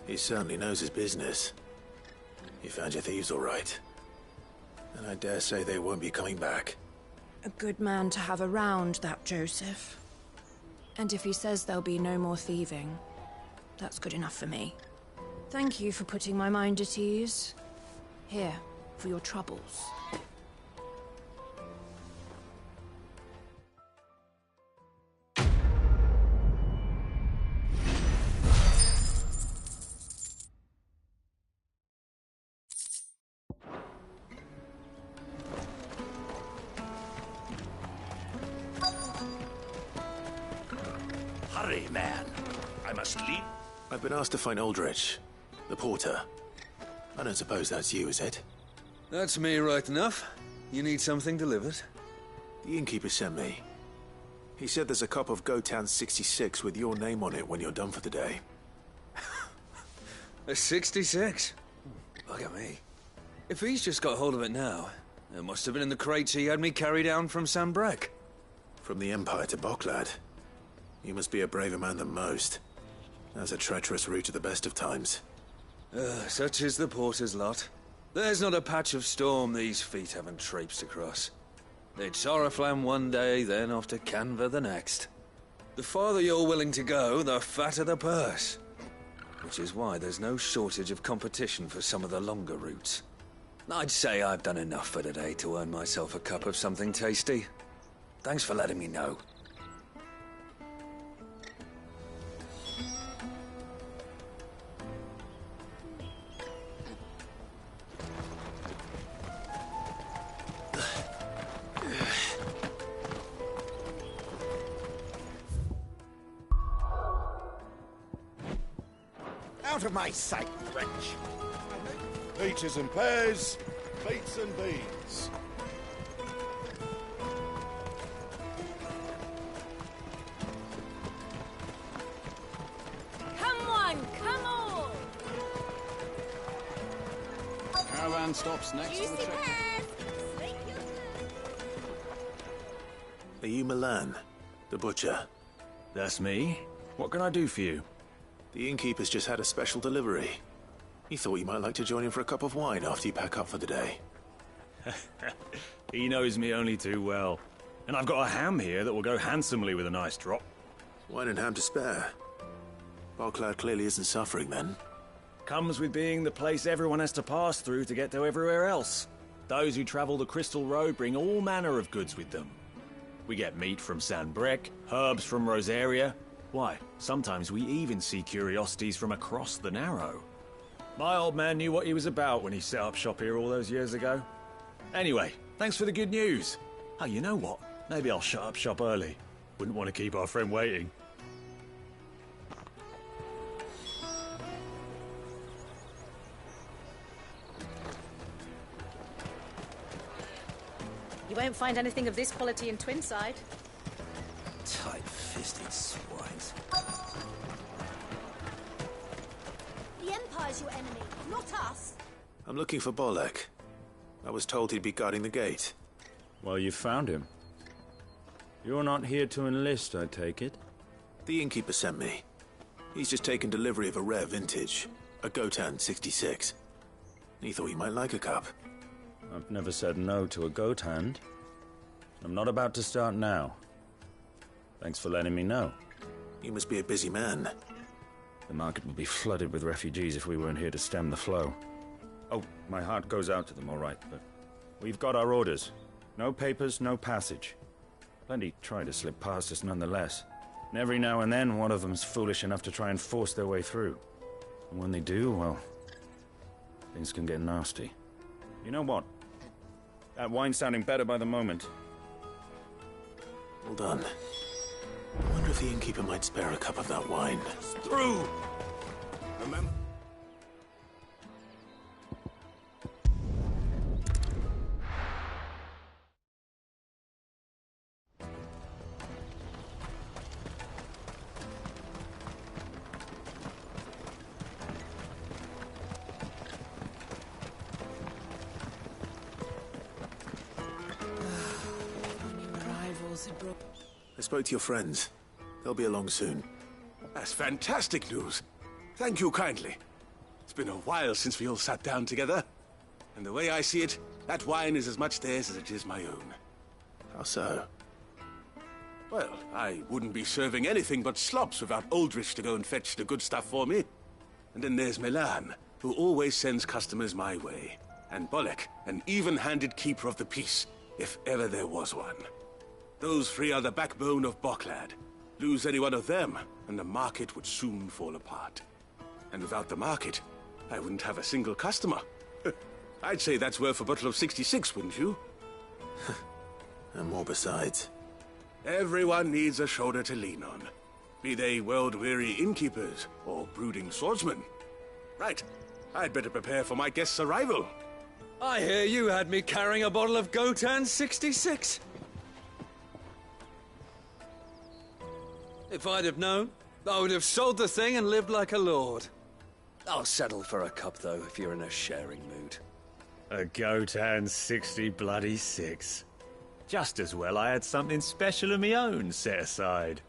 He certainly knows his business. You found your thieves all right. And I dare say they won't be coming back. A good man to have around, that Joseph. And if he says there'll be no more thieving, that's good enough for me. Thank you for putting my mind at ease. Here, for your troubles. Hurry, man. I must leave. I've been asked to find Aldrich, the porter. I don't suppose that's you, is it? That's me, right enough. You need something delivered? The innkeeper sent me. He said there's a cup of Ff16 with your name on it when you're done for the day. A 66? Look at me. If he's just got hold of it now, it must have been in the crates he had me carry down from Sambrek. From the Empire to Boklad. You must be a braver man than most. That's a treacherous route at the best of times. Such is the porter's lot. There's not a patch of storm these feet haven't traipsed across. It's Oriflamme one day, then off to Canva the next. The farther you're willing to go, the fatter the purse. Which is why there's no shortage of competition for some of the longer routes. I'd say I've done enough for today to earn myself a cup of something tasty. Thanks for letting me know. Out of my sight, wretch! Peaches and pears, beets and beans. Come on, come on! Caravan stops next to the Juicy check. pears! Make your Are you Milan, the butcher? That's me. What can I do for you? The innkeeper's just had a special delivery. He thought you might like to join him for a cup of wine after you pack up for the day. He knows me only too well. And I've got a ham here that will go handsomely with a nice drop. Wine and ham to spare. Bocklad clearly isn't suffering then. Comes with being the place everyone has to pass through to get to everywhere else. Those who travel the Crystal Road bring all manner of goods with them. We get meat from San Brec, herbs from Rosaria. Why, sometimes we even see curiosities from across the Narrow. My old man knew what he was about when he set up shop here all those years ago. Anyway, thanks for the good news. Oh, you know what? Maybe I'll shut up shop early. Wouldn't want to keep our friend waiting. You won't find anything of this quality in Twinside. Tight-fisted swines. The Empire's your enemy, not us. I'm looking for Bolek. I was told he'd be guarding the gate. Well, you found him. You're not here to enlist, I take it? The innkeeper sent me. He's just taken delivery of a rare vintage, a Gotan 66. He thought you might like a cup. I've never said no to a goat hand. I'm not about to start now. Thanks for letting me know. You must be a busy man. The market would be flooded with refugees if we weren't here to stem the flow. Oh, my heart goes out to them, all right, but we've got our orders. No papers, no passage. Plenty try to slip past us nonetheless. And every now and then, one of them's foolish enough to try and force their way through. And when they do, well, things can get nasty. You know what? That wine's sounding better by the moment. Well done. I wonder if the innkeeper might spare a cup of that wine. Through! Remember? I spoke to your friends. They'll be along soon. That's fantastic news. Thank you kindly. It's been a while since we all sat down together. And the way I see it, that wine is as much theirs as it is my own. How so? Well, I wouldn't be serving anything but slops without Aldrich to go and fetch the good stuff for me. And then there's Milan, who always sends customers my way. And Bolek, an even-handed keeper of the peace, if ever there was one. Those three are the backbone of Bocklad. Lose any one of them, and the market would soon fall apart. And without the market, I wouldn't have a single customer. I'd say that's worth a bottle of 66, wouldn't you? And more besides. Everyone needs a shoulder to lean on. Be they world-weary innkeepers or brooding swordsmen. Right, I'd better prepare for my guest's arrival. I hear you had me carrying a bottle of Gotan 66. If I'd have known, I would have sold the thing and lived like a lord. I'll settle for a cup, though, if you're in a sharing mood. A Gotan 66. Just as well I had something special of my own set aside.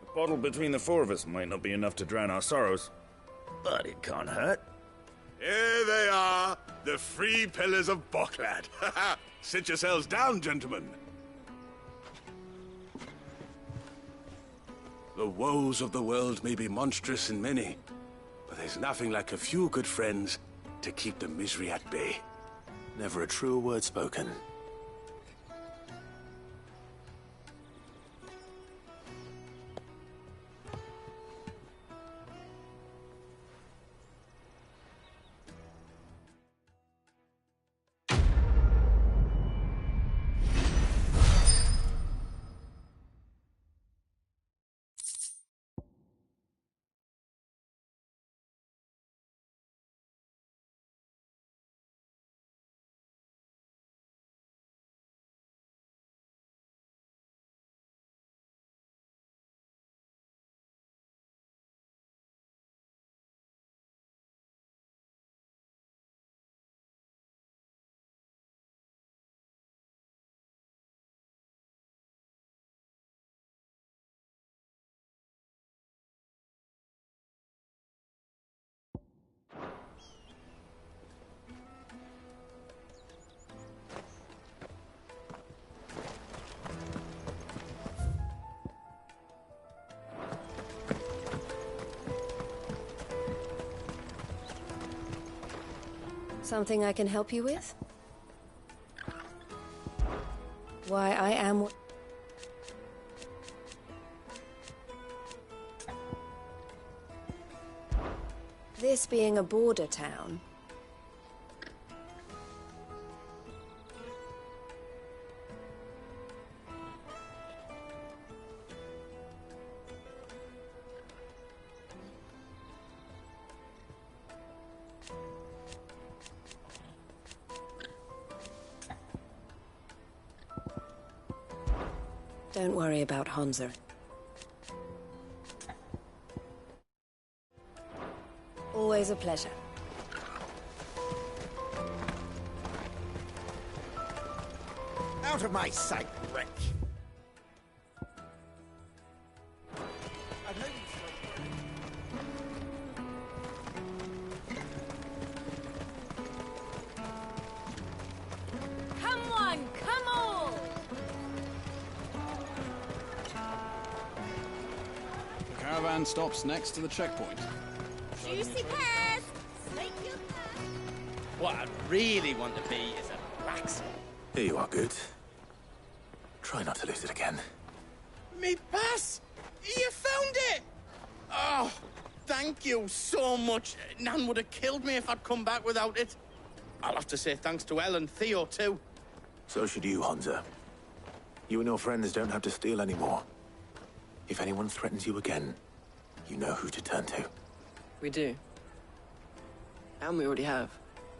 A bottle between the four of us might not be enough to drown our sorrows, but it can't hurt. Here they are, the three pillars of Bocklad. Sit yourselves down, gentlemen. The woes of the world may be monstrous in many, but there's nothing like a few good friends to keep the misery at bay. Never a truer word spoken. Something I can help you with? Why, I am... This being a border town... Don't worry about Hansa. Always a pleasure. Out of my sight, wretch! Come on, come all! The caravan stops next to the checkpoint. Juicy pears! Snake your pears! What I really want to be is a blacksmith. Here you are, Goods. Try not to lose it again. Me pass! You found it! Oh, thank you so much. Nan would have killed me if I'd come back without it. I'll have to say thanks to Elle and Theo, too. So should you, Hansa. You and your friends don't have to steal anymore. If anyone threatens you again, you know who to turn to. We do. And we already have.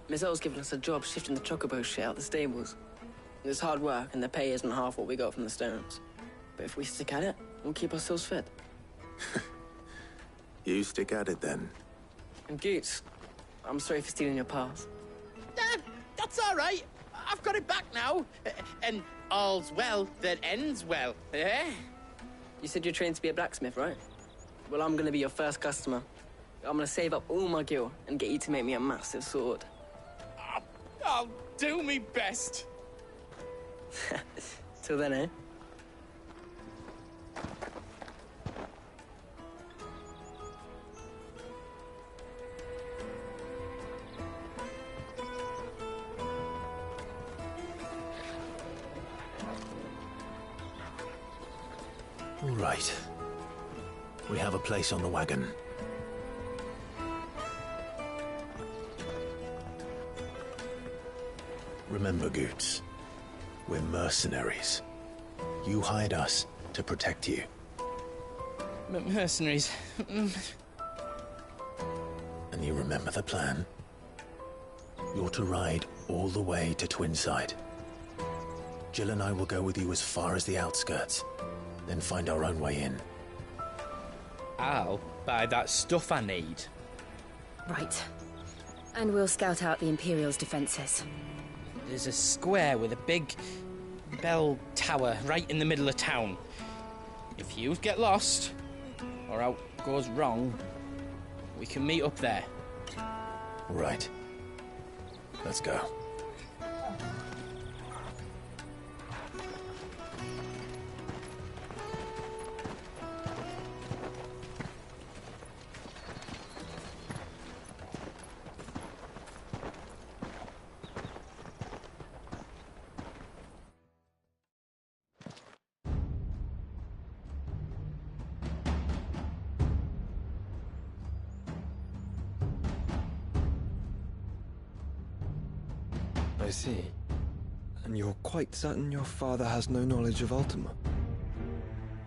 Miss Elle's given us a job shifting the chocobo shit out the stables. It's hard work, and the pay isn't half what we got from the Stones. But if we stick at it, we'll keep ourselves fit. You stick at it, then. And Goots, I'm sorry for stealing your pass. That's all right. I've got it back now. And all's well that ends well, eh? You said you're trained to be a blacksmith, right? Well, I'm gonna be your first customer. I'm gonna save up all my gil and get you to make me a massive sword. I'll do me best. Till then, eh? All right. We have a place on the wagon. Remember, Goots, we're mercenaries. You hired us to protect you. Mercenaries. And you remember the plan? You're to ride all the way to Twinside. Jill and I will go with you as far as the outskirts, then find our own way in. I'll buy that stuff I need. Right. And we'll scout out the Imperial's defenses. There's a square with a big bell tower right in the middle of town. If you get lost, or out goes wrong, we can meet up there. Right. Let's go. I see. And you're quite certain your father has no knowledge of Ultima?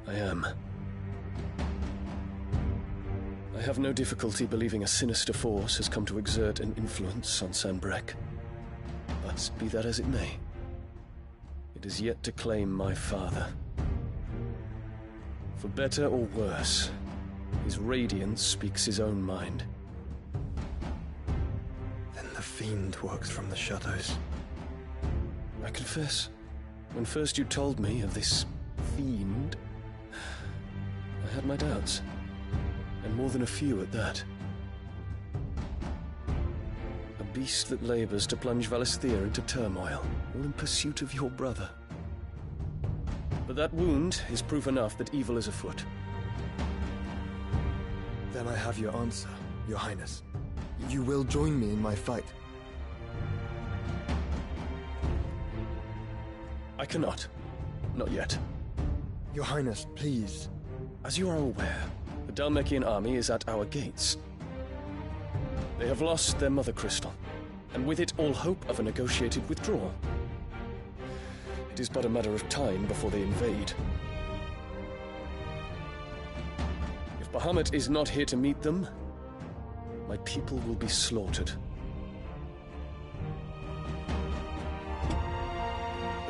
I am. I have no difficulty believing a sinister force has come to exert an influence on Sanbreque. But be that as it may, it is yet to claim my father. For better or worse, his radiance speaks his own mind. Then the fiend works from the shadows. I confess, when first you told me of this fiend, I had my doubts. And more than a few at that. A beast that labors to plunge Valisthea into turmoil, all in pursuit of your brother. But that wound is proof enough that evil is afoot. Then I have your answer, Your Highness. You will join me in my fight. I cannot. Not yet. Your Highness, please. As you are aware, the Dhalmekian army is at our gates. They have lost their mother crystal, and with it all hope of a negotiated withdrawal. It is but a matter of time before they invade. If Bahamut is not here to meet them, my people will be slaughtered.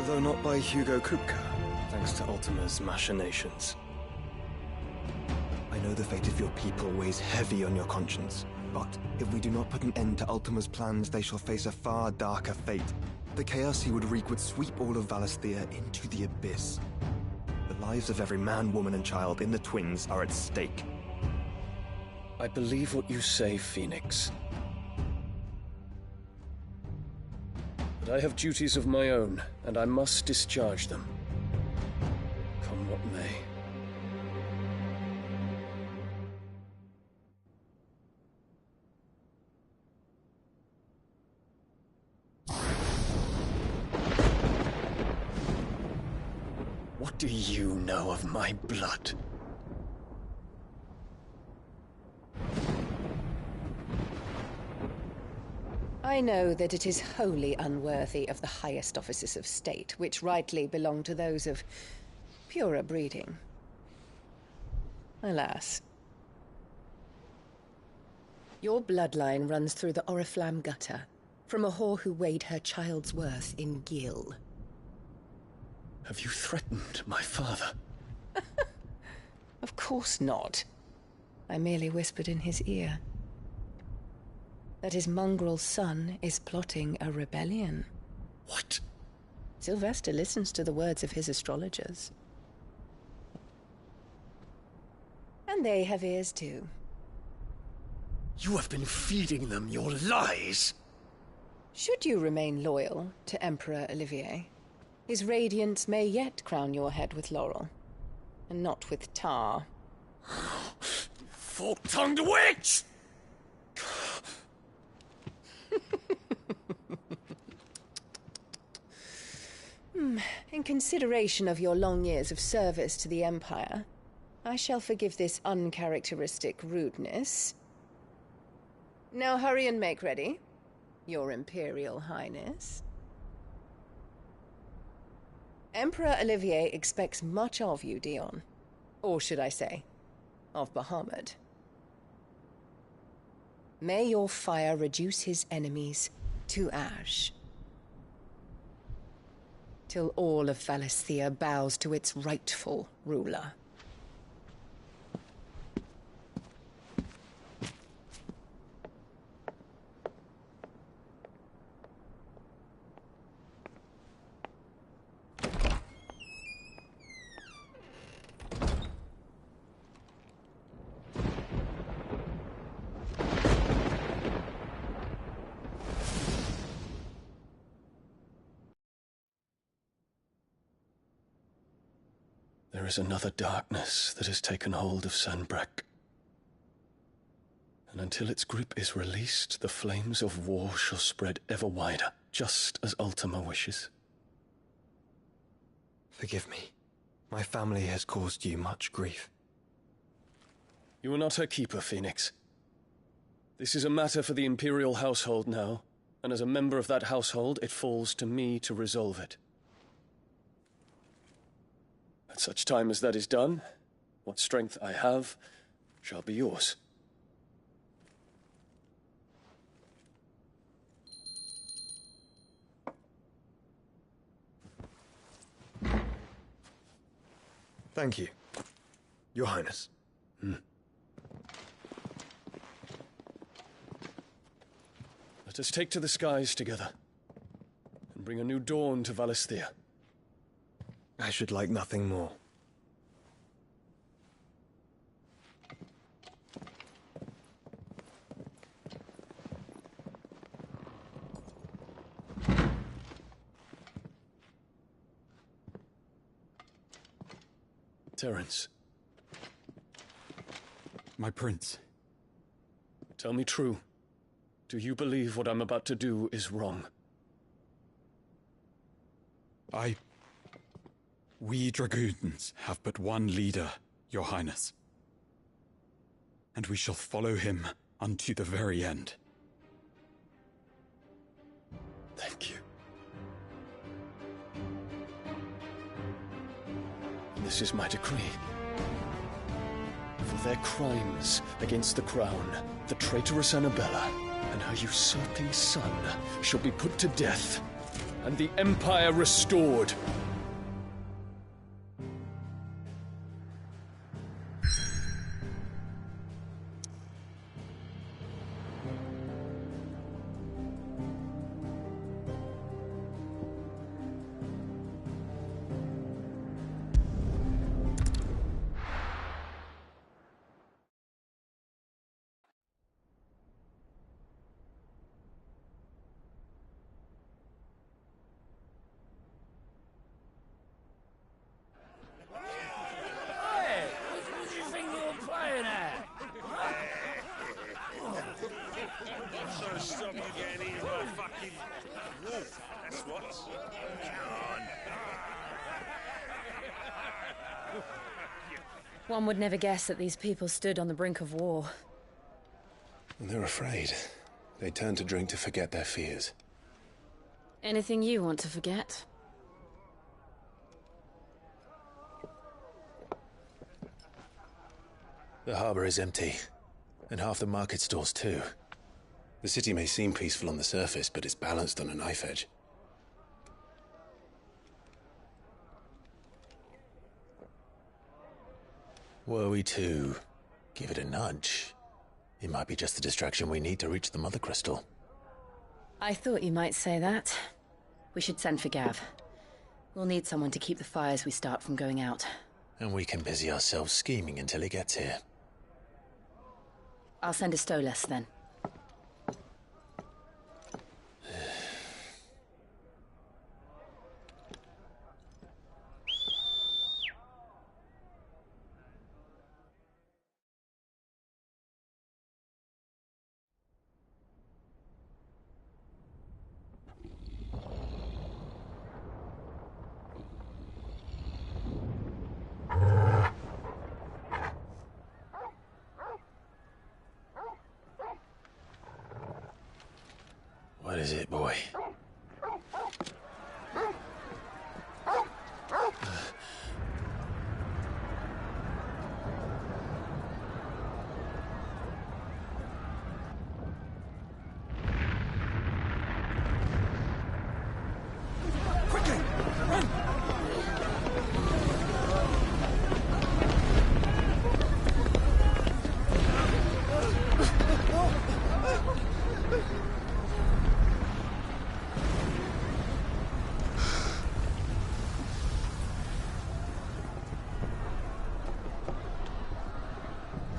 Though not by Hugo Kupka, thanks to Ultima's machinations. I know the fate of your people weighs heavy on your conscience, but if we do not put an end to Ultima's plans, they shall face a far darker fate. The chaos he would wreak would sweep all of Valisthea into the abyss. The lives of every man, woman, and child in the Twins are at stake. I believe what you say, Phoenix. But I have duties of my own, and I must discharge them. Come what may. What do you know of my blood? I know that it is wholly unworthy of the highest offices of state, which rightly belong to those of purer breeding. Alas. Your bloodline runs through the Oriflamme gutter, from a whore who weighed her child's worth in Gil. Have you threatened my father? Of course not. I merely whispered in his ear that his mongrel son is plotting a rebellion. What? Sylvester listens to the words of his astrologers. And they have ears too. You have been feeding them your lies! Should you remain loyal to Emperor Olivier, his radiance may yet crown your head with laurel, and not with tar. Fork-tongued witch! In consideration of your long years of service to the Empire, I shall forgive this uncharacteristic rudeness. Now hurry and make ready, Your Imperial Highness. Emperor Olivier expects much of you, Dion. Or should I say, of Bahamut. May your fire reduce his enemies to ash, till all of Valisthea bows to its rightful ruler. There is another darkness that has taken hold of Sanbreque. And until its grip is released, the flames of war shall spread ever wider, just as Ultima wishes. Forgive me. My family has caused you much grief. You are not her keeper, Phoenix. This is a matter for the Imperial household now, and as a member of that household, it falls to me to resolve it. At such time as that is done, what strength I have shall be yours. Thank you, Your Highness. Let us take to the skies together, and bring a new dawn to Valisthea. I should like nothing more. Terence. My prince. Tell me true. Do you believe what I'm about to do is wrong? I We dragoons have but one leader, Your Highness. And we shall follow him unto the very end. Thank you. This is my decree. For their crimes against the crown, the traitorous Annabella and her usurping son shall be put to death, and the Empire restored. Stop you getting eaten by fucking wolf. That's what. Come on. One would never guess that these people stood on the brink of war. They're afraid. They turn to drink to forget their fears. Anything you want to forget? The harbor is empty, and half the market stalls too. The city may seem peaceful on the surface, but it's balanced on a knife edge. Were we to give it a nudge, it might be just the distraction we need to reach the Mother Crystal. I thought you might say that. We should send for Gav. We'll need someone to keep the fires we start from going out. And we can busy ourselves scheming until he gets here. I'll send a Stolas then. What is it, boy? Quickly! Run!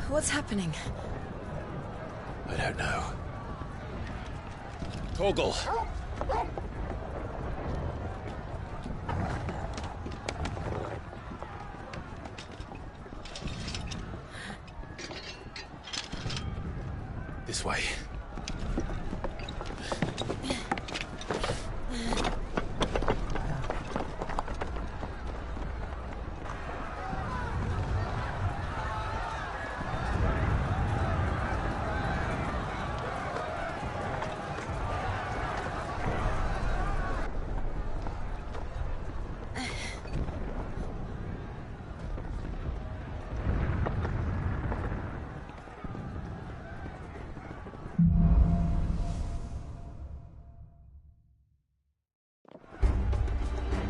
What's happening? I don't know. Torgal! This way.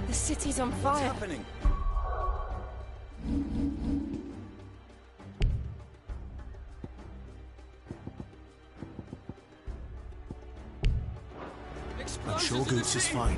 The city's on fire. What's happening? I'm sure Goots is fine.